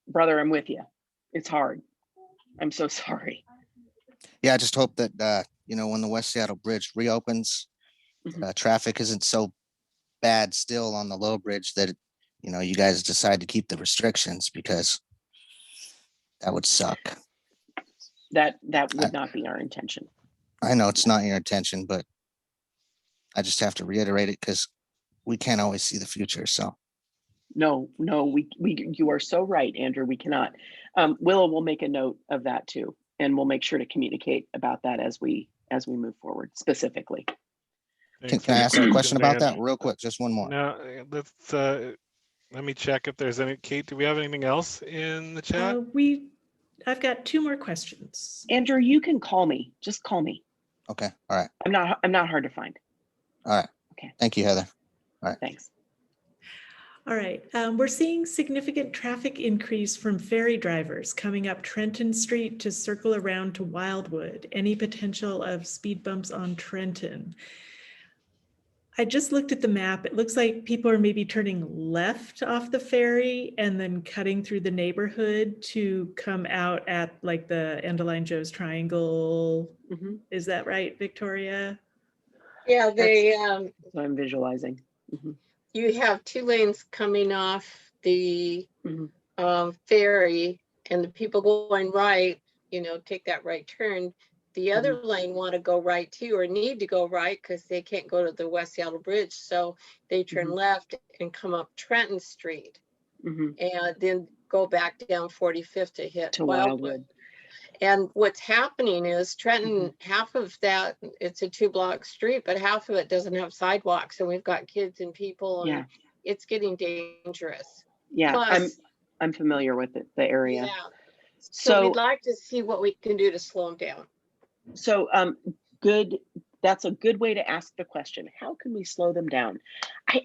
Speaker 6: brother, I'm with you. It's hard. I'm so sorry.
Speaker 8: Yeah, I just hope that when the West Seattle Bridge reopens, traffic isn't so bad still on the Low Bridge that you guys decide to keep the restrictions, because that would suck.
Speaker 6: That would not be our intention.
Speaker 8: I know it's not your intention, but I just have to reiterate it because we can't always see the future. So
Speaker 6: no, you are so right, Andrew. We cannot. Willow will make a note of that too, and we'll make sure to communicate about that as we move forward specifically.
Speaker 8: Can I ask a question about that real quick? Just one more.
Speaker 1: No, let me check if there's any. Kate, do we have anything else in the chat?
Speaker 2: I've got 2 more questions.
Speaker 6: Andrew, you can call me. Just call me.
Speaker 8: Okay. All right.
Speaker 6: I'm not hard to find.
Speaker 8: All right.
Speaker 6: Okay.
Speaker 8: Thank you, Heather. All right.
Speaker 6: Thanks.
Speaker 2: All right. We're seeing significant traffic increase from ferry drivers coming up Trenton Street to circle around to Wildwood. Any potential of speed bumps on Trenton? I just looked at the map. It looks like people are maybe turning left off the ferry and then cutting through the neighborhood to come out at like the Endeline Joe's Triangle.
Speaker 6: Mm-hmm.
Speaker 2: Is that right, Victoria?
Speaker 9: Yeah,
Speaker 6: That's what I'm visualizing. Mm-hmm.
Speaker 9: You have 2 lanes coming off the ferry, and the people going right, take that right turn. The other lane want to go right too, or need to go right because they can't go to the West Seattle Bridge. So they turn left and come up Trenton Street and then go back down 45th to hit to Wildwood. And what's happening is Trenton, half of that, it's a 2-block street, but half of it doesn't have sidewalks. And we've got kids and people, and it's getting dangerous.
Speaker 6: Yeah,
Speaker 9: plus,
Speaker 6: I'm familiar with it, the area.
Speaker 9: Yeah. So we'd like to see what we can do to slow them down.
Speaker 6: So good. That's a good way to ask the question. How can we slow them down?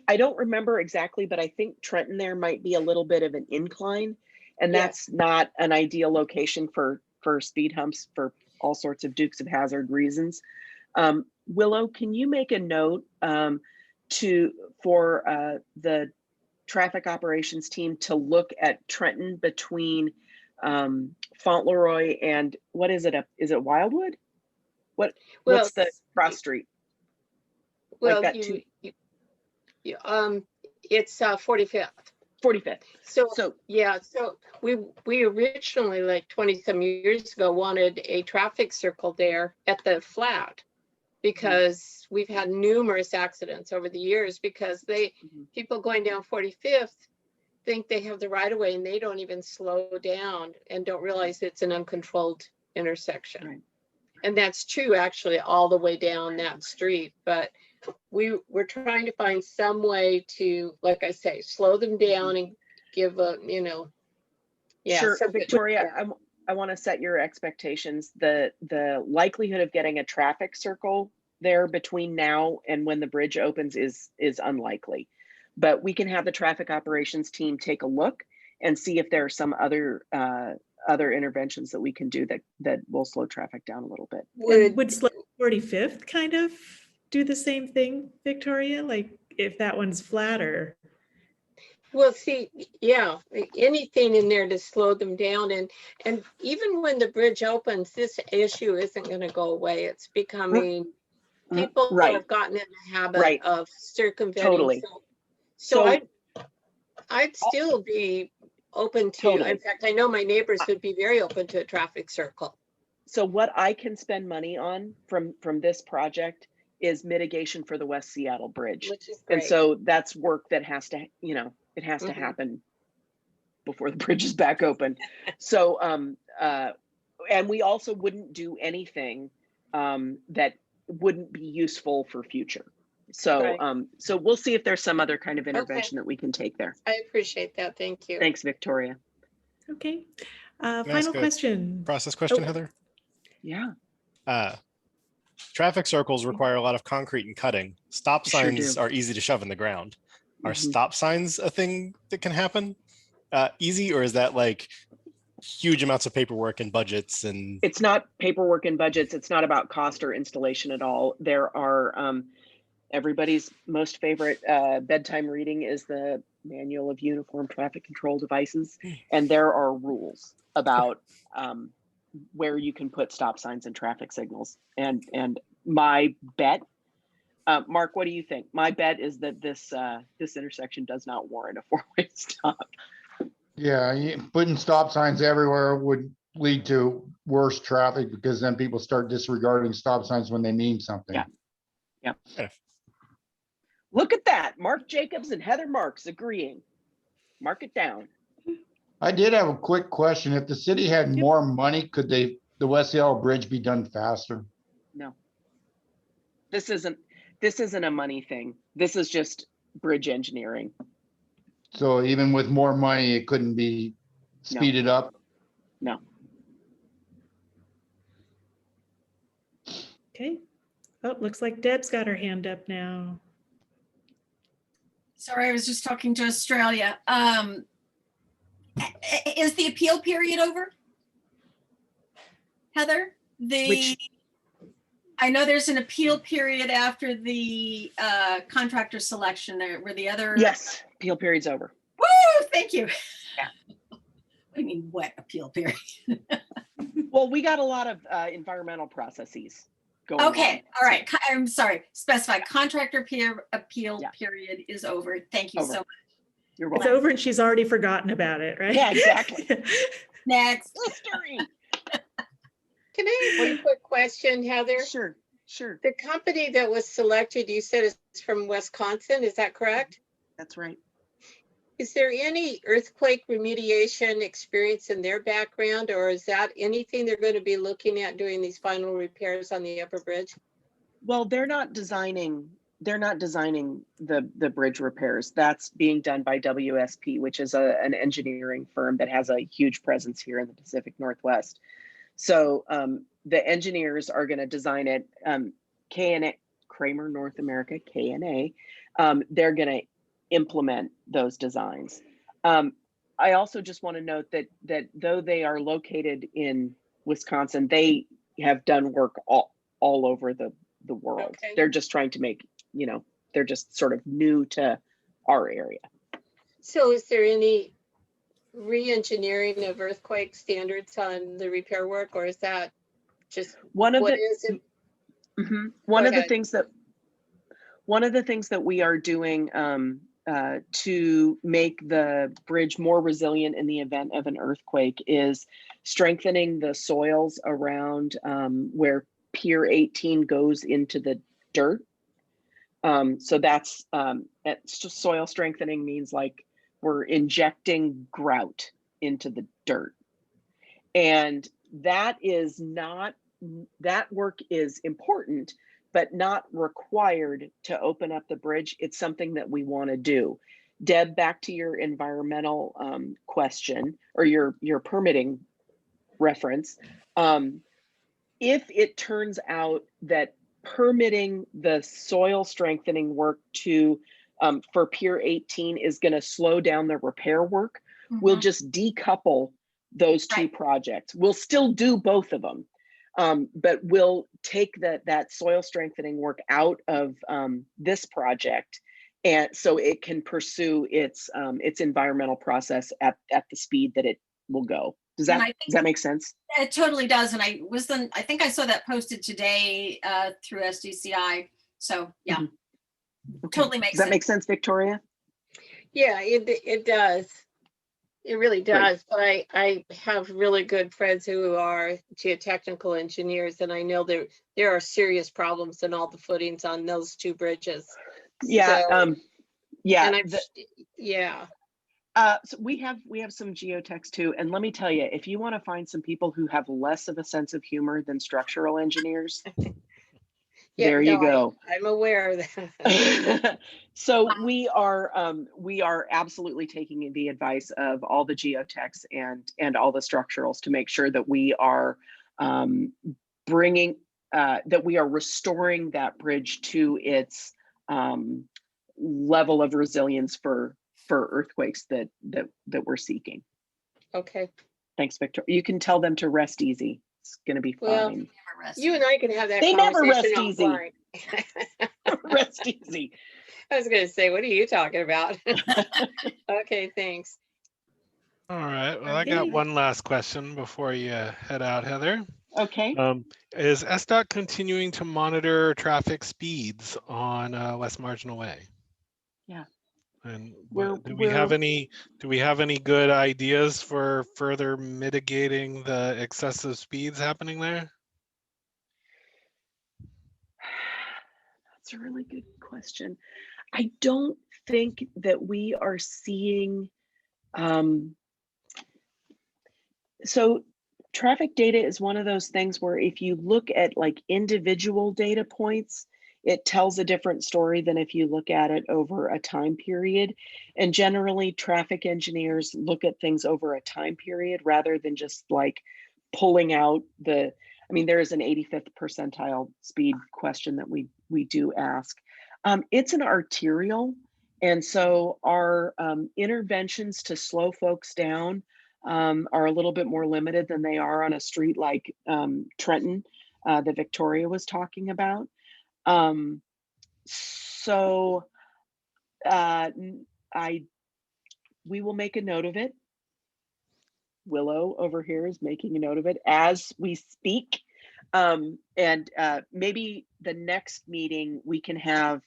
Speaker 6: I don't remember exactly, but I think Trenton there might be a little bit of an incline, and that's not an ideal location for speed humps for all sorts of Dukes of Hazzard reasons. Willow, can you make a note for the traffic operations team to look at Trenton between Fauntleroy and what is it? Is it Wildwood? What's the cross street?
Speaker 9: Well,
Speaker 6: like that
Speaker 9: it's 45th.
Speaker 6: 45th.
Speaker 9: So yeah, so we originally, like 20 some years ago, wanted a traffic circle there at the flat, because we've had numerous accidents over the years, because people going down 45th think they have the right of way, and they don't even slow down and don't realize it's an uncontrolled intersection.
Speaker 6: Right.
Speaker 9: And that's true actually all the way down that street, but we're trying to find some way to, like I say, slow them down and give a,
Speaker 6: Sure.
Speaker 9: so
Speaker 6: Victoria, I want to set your expectations. The likelihood of getting a traffic circle there between now and when the bridge opens is unlikely, but we can have the traffic operations team take a look and see if there are some other interventions that we can do that will slow traffic down a little bit.
Speaker 2: Would slow 45th kind of do the same thing, Victoria? Like if that one's flatter?
Speaker 9: Well, see, yeah, anything in there to slow them down. And even when the bridge opens, this issue isn't going to go away. It's becoming, people have gotten in the habit of circumventing.
Speaker 6: Totally.
Speaker 9: So I'd still be open to, in fact, I know my neighbors would be very open to a traffic circle.
Speaker 6: So what I can spend money on from this project is mitigation for the West Seattle Bridge.
Speaker 9: Which is great.
Speaker 6: And so that's work that has to, it has to happen before the bridge is back open. So, and we also wouldn't do anything that wouldn't be useful for future. So, so we'll see if there's some other kind of intervention that we can take there.
Speaker 9: I appreciate that. Thank you.
Speaker 6: Thanks, Victoria.
Speaker 2: Okay.
Speaker 4: Can I
Speaker 2: Final
Speaker 4: ask a
Speaker 2: question.
Speaker 4: Process question, Heather?
Speaker 6: Yeah.
Speaker 4: Traffic circles require a lot of concrete and cutting. Stop
Speaker 6: Sure
Speaker 4: signs
Speaker 6: do.
Speaker 4: are easy to shove in the ground. Are stop signs a thing that can happen easy, or is that like huge amounts of paperwork and budgets? And
Speaker 6: it's not paperwork and budgets. It's not about cost or installation at all. There are everybody's most favorite bedtime reading is the Manual of Uniform Traffic Control Devices, and there are rules about where you can put stop signs and traffic signals. And my bet, Mark, what do you think? My bet is that this intersection does not warrant a four-way stop.
Speaker 7: Yeah, putting stop signs everywhere would lead to worse traffic, because then people start disregarding stop signs when they mean something.
Speaker 6: Yeah. Look at that. Mark Jacobs and Heather Marks agreeing. Mark it down.
Speaker 7: I did have a quick question. If the city had more money, could the West Seattle Bridge be done faster?
Speaker 6: No. This isn't a money thing. This is just bridge engineering.
Speaker 7: So even with more money, it couldn't be speeded up?
Speaker 6: No.
Speaker 2: Okay. Oh, looks like Deb's got her hand up now.
Speaker 3: Sorry, I was just talking to Australia. Is the appeal period over? Heather, I know there's an appeal period after the contractor selection there, where the other.
Speaker 6: Yes, appeal period's over.
Speaker 3: Woo, thank you.
Speaker 6: Yeah.
Speaker 3: I mean, what appeal period?
Speaker 6: Well, we got a lot of environmental processes going
Speaker 3: Okay,
Speaker 6: on.
Speaker 3: all right. I'm sorry. Specify contractor appeal period is over. Thank you so much.
Speaker 6: You're
Speaker 2: It's
Speaker 6: welcome.
Speaker 2: over and she's already forgotten about it, right?
Speaker 6: Yeah, exactly.
Speaker 3: Next.
Speaker 6: History.
Speaker 9: Can I ask a quick question, Heather?
Speaker 6: Sure.
Speaker 9: The company that was selected, you said is from Wisconsin, is that correct?
Speaker 6: That's right.
Speaker 9: Is there any earthquake remediation experience in their background, or is that anything they're going to be looking at doing these final repairs on the upper bridge?
Speaker 6: Well, they're not designing the bridge repairs. That's being done by WSP, which is an engineering firm that has a huge presence here in the Pacific Northwest. So the engineers are going to design it. KNA, Kramer North America, KNA, they're going to implement those designs. I also just want to note that though they are located in Wisconsin, they have done work all over the the world.
Speaker 9: Okay.
Speaker 6: They're just trying to make, they're just sort of new to our area.
Speaker 9: So is there any re-engineering of earthquake standards on the repair work, or is that just
Speaker 6: One of
Speaker 9: what
Speaker 6: the
Speaker 9: is it?
Speaker 6: one
Speaker 9: Go
Speaker 6: of the
Speaker 9: ahead.
Speaker 6: things that we are doing to make the bridge more resilient in the event of an earthquake is strengthening the soils around where Pier 18 goes into the dirt. So that's just soil strengthening means like we're injecting grout into the dirt. And that work is important, but not required to open up the bridge. It's something that we want to do. Deb, back to your environmental question or your permitting reference. If it turns out that permitting the soil strengthening work for Pier 18 is going to slow down the repair work, we'll just decouple those two projects. We'll still do both of them, but we'll take that soil strengthening work out of this project, and so it can pursue its environmental process at the speed that it will go. Does that make sense?
Speaker 3: It totally does. And I think I saw that posted today through SDCI. So yeah, totally makes sense.
Speaker 6: Does that make sense, Victoria?
Speaker 9: Yeah, it does. It really does. But I have really good friends who are geotechnical engineers, and I know there are serious problems in all the footings on those two bridges.
Speaker 6: Yeah.
Speaker 9: So,
Speaker 6: yeah. So we have some geotechs too, and let me tell you, if you want to find some people who have less of a sense of humor than structural engineers, there you go.
Speaker 9: I'm aware of that.
Speaker 6: So we are absolutely taking the advice of all the geotechs and all the structurals to make sure that we are restoring that bridge to its level of resilience for earthquakes that we're seeking.
Speaker 9: Okay.
Speaker 6: Thanks, Victor. You can tell them to rest easy. It's going to be fine.
Speaker 9: You and I can have that
Speaker 6: They never rest easy.
Speaker 9: offline.
Speaker 6: Rest easy.
Speaker 9: I was going to say, what are you talking about? Okay, thanks.
Speaker 1: All right. Well, I got one last question before you head out, Heather.
Speaker 6: Okay.
Speaker 1: Is SDOT continuing to monitor traffic speeds on West Marginal Way?
Speaker 6: Yeah.
Speaker 1: And do we have any good ideas for further mitigating the excessive speeds happening there?
Speaker 6: That's a really good question. I don't think that we are seeing so traffic data is one of those things where if you look at like individual data points, it tells a different story than if you look at it over a time period. And generally, traffic engineers look at things over a time period rather than just like pulling out there is an 85th percentile speed question that we do ask. It's an arterial. And so our interventions to slow folks down are a little bit more limited than they are on a street like Trenton that Victoria was talking about. We will make a note of it. Willow over here is making a note of it as we speak. And maybe the next meeting we can have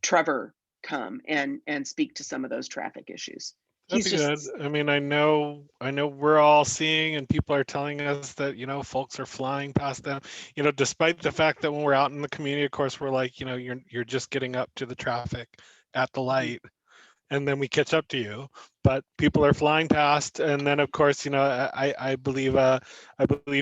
Speaker 6: Trevor come and speak to some of those traffic issues.
Speaker 1: That'd be good. I mean, I know we're all seeing and people are telling us that, folks are flying past them, despite the fact that when we're out in the community, of course, we're like, you're just getting up to the traffic at the light and then we catch up to you, but people are flying past. And then of course, I believe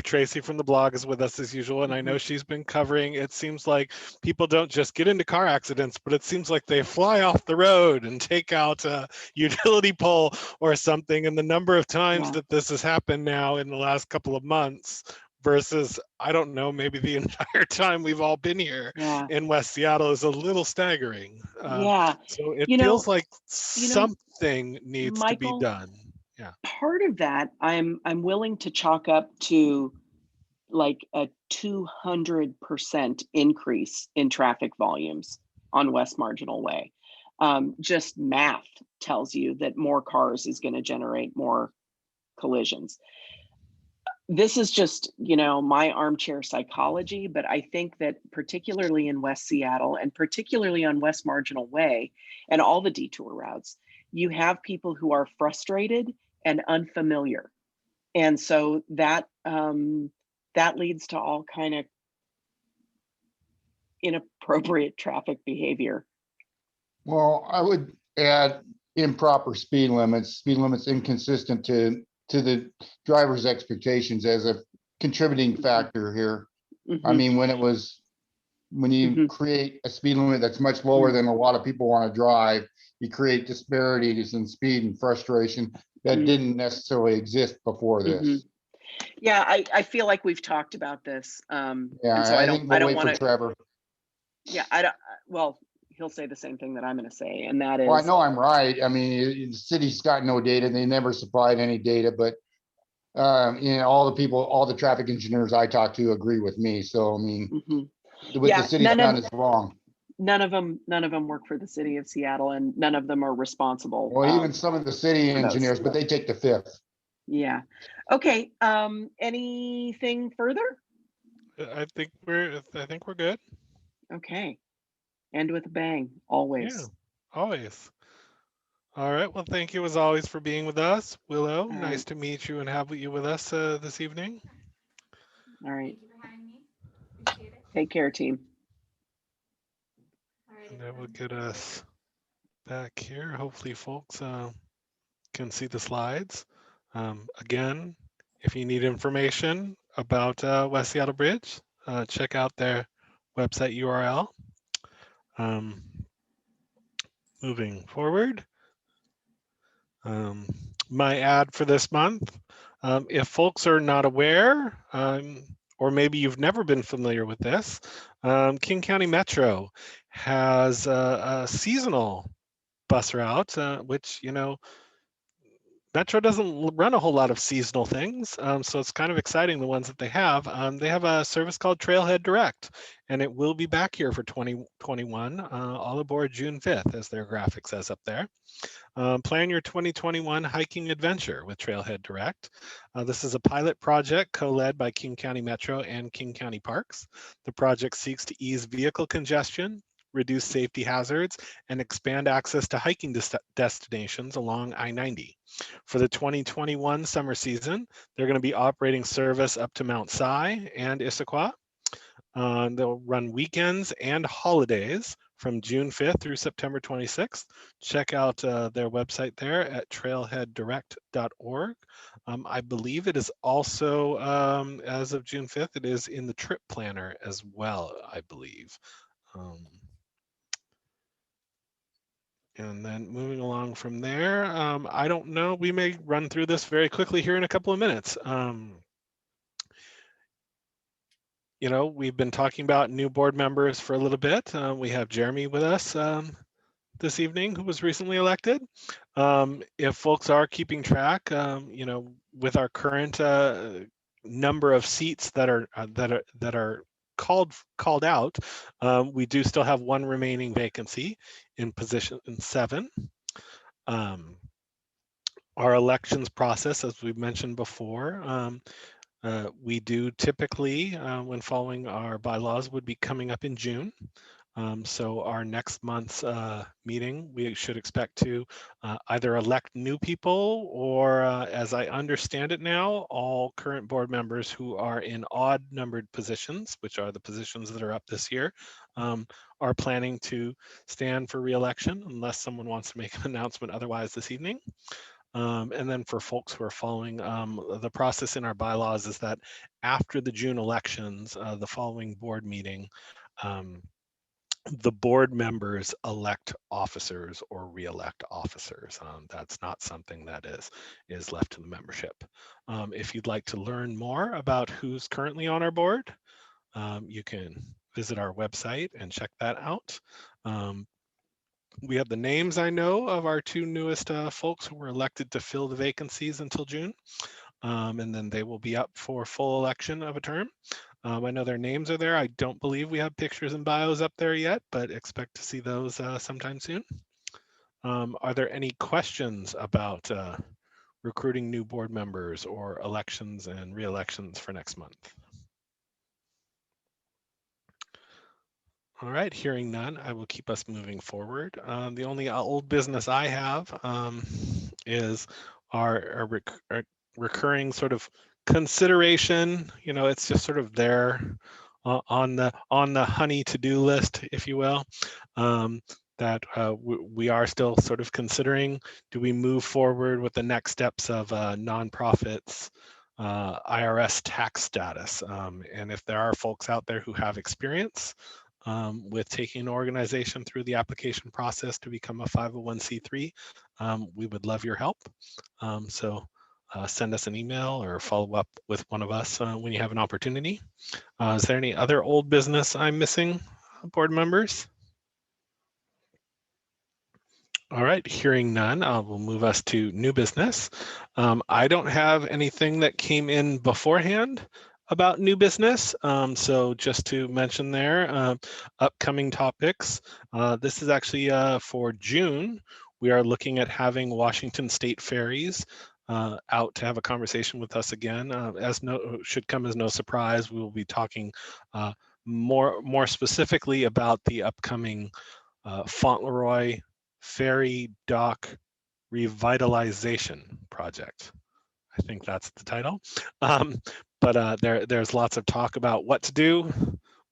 Speaker 1: Tracy from the blog is with us as usual. And I know she's been covering, it seems like people don't just get into car accidents, but it seems like they fly off the road and take out a utility pole or something. And the number of times that this has happened now in the last couple of months versus, I don't know, maybe the entire time we've all been here in West Seattle is a little staggering. So it feels like something needs to be done. Yeah.
Speaker 6: Part of that I'm willing to chalk up to like a 200% increase in traffic volumes on West Marginal Way. Just math tells you that more cars is going to generate more collisions. This is just, my armchair psychology, but I think that particularly in West Seattle and particularly on West Marginal Way and all the detour routes, you have people who are frustrated and unfamiliar. And so that leads to all kind of inappropriate traffic behavior.
Speaker 7: Well, I would add improper speed limits inconsistent to the driver's expectations as a contributing factor here. I mean, when you create a speed limit that's much lower than a lot of people want to drive, you create disparities in speed and frustration that didn't necessarily exist before this.
Speaker 6: Yeah, I feel like we've talked about this.
Speaker 7: Yeah,
Speaker 6: and so I
Speaker 7: think we'll
Speaker 6: don't
Speaker 7: wait
Speaker 6: want
Speaker 7: for
Speaker 6: to.
Speaker 7: Trevor.
Speaker 6: Yeah, well, he'll say the same thing that I'm going to say, and that is.
Speaker 7: Well, I know I'm right. I mean, the city's got no data. They never supplied any data, but all the traffic engineers I talk to agree with me. So, I mean, what the city's done is wrong.
Speaker 6: None of them work for the city of Seattle, and none of them are responsible.
Speaker 7: Well, even some of the city engineers, but they take the fifth.
Speaker 6: Yeah. Okay. Anything further?
Speaker 1: I think we're good.
Speaker 6: Okay. End with a bang, always.
Speaker 1: Yeah, always. All right. Well, thank you as always for being with us, Willow. Nice to meet you and have you with us this evening.
Speaker 6: All right. Take care, team.
Speaker 1: And that will get us back here. Hopefully folks can see the slides. Again, if you need information about West Seattle Bridge, check out their website URL. Moving forward, my ad for this month, if folks are not aware, or maybe you've never been familiar with this, King County Metro has a seasonal bus route, which, Metro doesn't run a whole lot of seasonal things, so it's kind of exciting, the ones that they have. They have a service called Trailhead Direct, and it will be back here for 2021, all aboard June 5th, as their graphic says up there. Plan your 2021 hiking adventure with Trailhead Direct. This is a pilot project co-led by King County Metro and King County Parks. The project seeks to ease vehicle congestion, reduce safety hazards, and expand access to hiking destinations along I-90. For the 2021 summer season, they're going to be operating service up to Mount Si and Issaquah. They'll run weekends and holidays from June 5th through September 26th. Check out their website there at trailheaddirect.org. I believe it is also, as of June 5th, it is in the trip planner as well, I believe. And then moving along from there, I don't know, we may run through this very quickly here in a couple of minutes. We've been talking about new board members for a little bit. We have Jeremy with us this evening, who was recently elected. If folks are keeping track, with our current number of seats that are called out, we do still have one remaining vacancy in position 7. Our elections process, as we've mentioned before, we do typically, when following our bylaws, would be coming up in June. So our next month's meeting, we should expect to either elect new people or, as I understand it now, all current board members who are in odd numbered positions, which are the positions that are up this year, are planning to stand for re-election unless someone wants to make an announcement otherwise this evening. And then for folks who are following, the process in our bylaws is that after the June elections, the following board meeting, the board members elect officers or re-elect officers. That's not something that is left to the membership. If you'd like to learn more about who's currently on our board, you can visit our website and check that out. We have the names, I know, of our 2 newest folks who were elected to fill the vacancies until June. and then they will be up for full election of a term. I know their names are there. I don't believe we have pictures and bios up there yet, but expect to see those sometime soon. Are there any questions about recruiting new board members or elections and re-elections for next month? All right, hearing none, I will keep us moving forward. The only old business I have is our recurring sort of consideration. You know, it's just sort of there on the honey to-do list, if you will. That we are still sort of considering, do we move forward with the next steps of nonprofits IRS tax status? And if there are folks out there who have experience with taking an organization through the application process to become a 501c3, we would love your help. So send us an email or follow up with one of us when you have an opportunity. Is there any other old business I'm missing, board members? All right, hearing none, we'll move us to new business. I don't have anything that came in beforehand about new business. So just to mention there, upcoming topics. This is actually for June. We are looking at having Washington State Ferries out to have a conversation with us again. Should come as no surprise, we will be talking more specifically about the upcoming Fauntleroy Ferry Dock Revitalization Project. I think that's the title. But there's lots of talk about what to do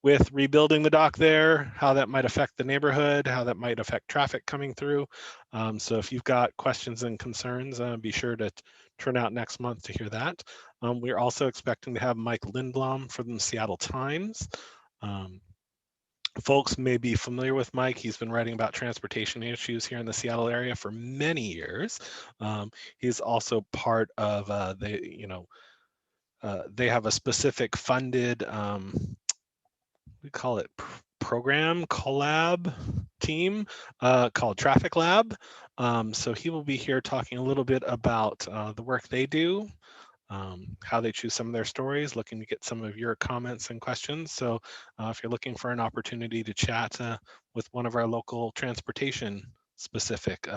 Speaker 1: with rebuilding the dock there, how that might affect the neighborhood, how that might affect traffic coming through. So if you've got questions and concerns, be sure to turn out next month to hear that. We're also expecting to have Mike Lindblom from the Seattle Times. Folks may be familiar with Mike. He's been writing about transportation issues here in the Seattle area for many years. He's also part of they have a specific funded, we call it program collab team called Traffic Lab. So he will be here talking a little bit about the work they do, how they choose some of their stories, looking to get some of your comments and questions. So if you're looking for an opportunity to chat with one of our local transportation specific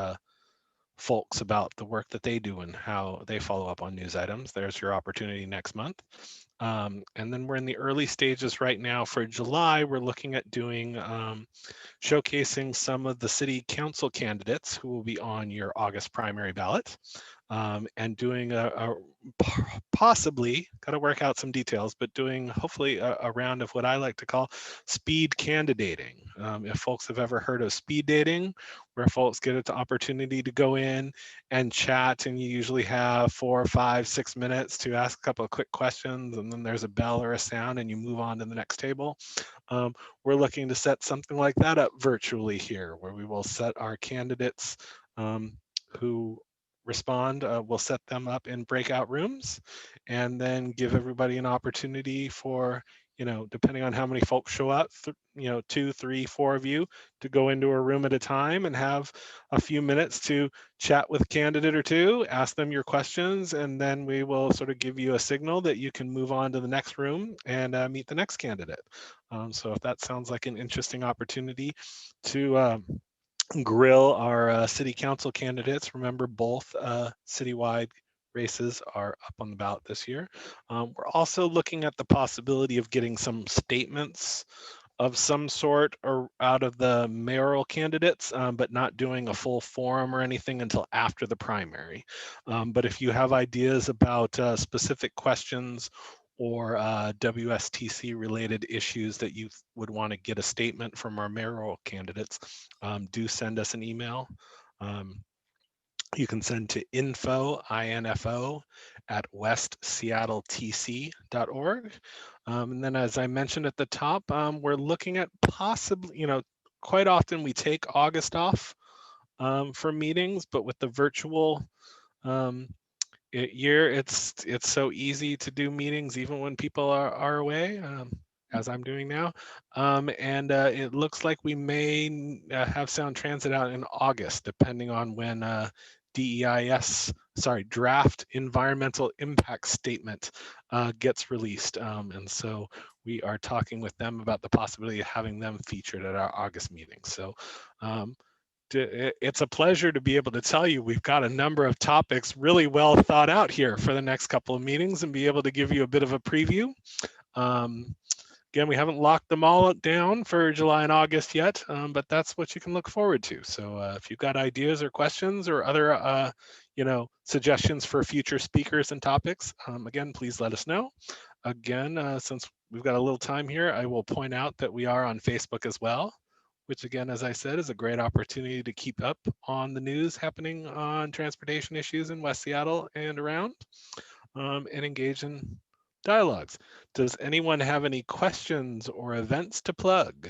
Speaker 1: folks about the work that they do and how they follow up on news items, there's your opportunity next month. And then we're in the early stages right now for July. We're looking at doing showcasing some of the city council candidates who will be on your August primary ballot. And doing possibly, got to work out some details, but doing hopefully a round of what I like to call speed candidating. If folks have ever heard of speed dating, where folks get an opportunity to go in and chat, and you usually have 4, 5, 6 minutes to ask a couple of quick questions, and then there's a bell or a sound and you move on to the next table. We're looking to set something like that up virtually here, where we will set our candidates who respond, we'll set them up in breakout rooms and then give everybody an opportunity for, depending on how many folks show up, 2, 3, 4 of you to go into a room at a time and have a few minutes to chat with a candidate or two, ask them your questions, and then we will sort of give you a signal that you can move on to the next room and meet the next candidate. So if that sounds like an interesting opportunity to grill our city council candidates, remember both citywide races are up on the ballot this year. We're also looking at the possibility of getting some statements of some sort or out of the mayoral candidates, but not doing a full forum or anything until after the primary. But if you have ideas about specific questions or WSTC related issues that you would want to get a statement from our mayoral candidates, do send us an email. You can send to info at westseattletc.org. And then as I mentioned at the top, we're looking at possibly, quite often we take August off for meetings, but with the virtual year, it's so easy to do meetings even when people are away, as I'm doing now. And it looks like we may have Sound Transit out in August, depending on when draft environmental impact statement gets released. And so we are talking with them about the possibility of having them featured at our August meeting. So it's a pleasure to be able to tell you we've got a number of topics really well thought out here for the next couple of meetings and be able to give you a bit of a preview. Again, we haven't locked them all down for July and August yet, but that's what you can look forward to. So if you've got ideas or questions or other suggestions for future speakers and topics, again, please let us know. Again, since we've got a little time here, I will point out that we are on Facebook as well, which again, as I said, is a great opportunity to keep up on the news happening on transportation issues in West Seattle and around, and engage in dialogues. Does anyone have any questions or events to plug?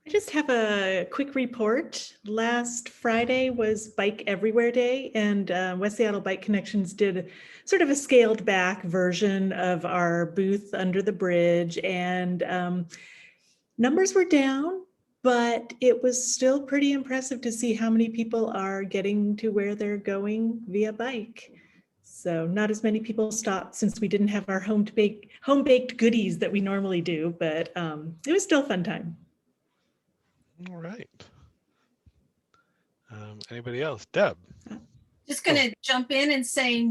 Speaker 2: I just have a quick report. Last Friday was Bike Everywhere Day, and West Seattle Bike Connections did sort of a scaled back version of our booth under the bridge, and numbers were down, but it was still pretty impressive to see how many people are getting to where they're going via bike. So not as many people stopped since we didn't have our home-baked goodies that we normally do, but it was still a fun time.
Speaker 1: All right. Anybody else? Deb?
Speaker 3: Just going to jump in and say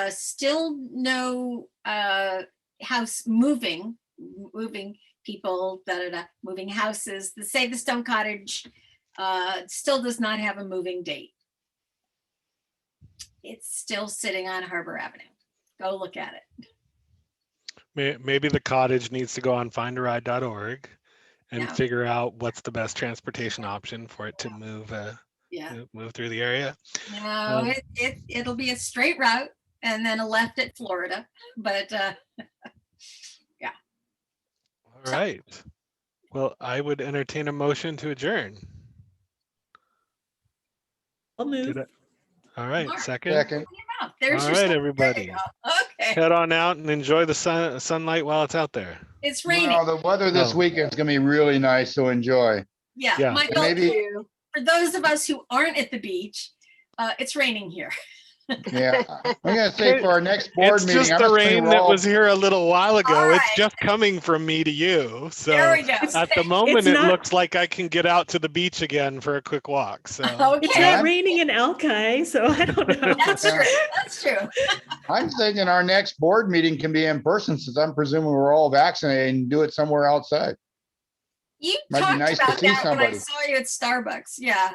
Speaker 3: still no house moving people, moving houses. The Save the Stone Cottage still does not have a moving date. It's still sitting on Harbor Avenue. Go look at it.
Speaker 1: Maybe the cottage needs to go on findaride.org and
Speaker 3: Yeah.
Speaker 1: figure out what's the best transportation option for it to move move through the area.
Speaker 3: No, it'll be a straight route and then a left at Florida, but yeah.
Speaker 1: All right. Well, I would entertain a motion to adjourn.
Speaker 2: I'll move.
Speaker 1: All right,
Speaker 3: Mark.
Speaker 1: second.
Speaker 3: There's
Speaker 1: All
Speaker 3: your
Speaker 1: right,
Speaker 3: stuff.
Speaker 1: everybody.
Speaker 3: There you go. Okay.
Speaker 1: Head on out and enjoy the sunlight while it's out there.
Speaker 3: It's raining.
Speaker 7: Well, the weather this weekend's gonna be really nice, so enjoy.
Speaker 3: Yeah. Michael,
Speaker 7: Maybe-
Speaker 3: for those of us who aren't at the beach, it's raining here.
Speaker 7: Yeah, I'm gonna say for our next board
Speaker 1: It's
Speaker 7: meeting.
Speaker 1: just
Speaker 7: I'm
Speaker 1: the
Speaker 7: just saying
Speaker 1: rain
Speaker 7: we're
Speaker 1: that
Speaker 7: all-
Speaker 1: was here a little while ago.
Speaker 3: All
Speaker 1: It's
Speaker 3: right.
Speaker 1: just coming from me to you. So
Speaker 3: There we go.
Speaker 1: at the moment,
Speaker 2: It's
Speaker 1: it
Speaker 2: not-
Speaker 1: looks like I can get out to the beach again for a quick walk. So
Speaker 3: Okay.
Speaker 2: It's not raining in Alki, so I don't know.
Speaker 3: That's true. That's true.
Speaker 7: I'm thinking our next board meeting can be in person, since I'm presuming we're all vaccinated, and do it somewhere outside.
Speaker 3: You
Speaker 7: Might be
Speaker 3: talked
Speaker 7: nice to
Speaker 3: about
Speaker 7: see
Speaker 3: that when I
Speaker 7: somebody.
Speaker 3: saw you at Starbucks. Yeah.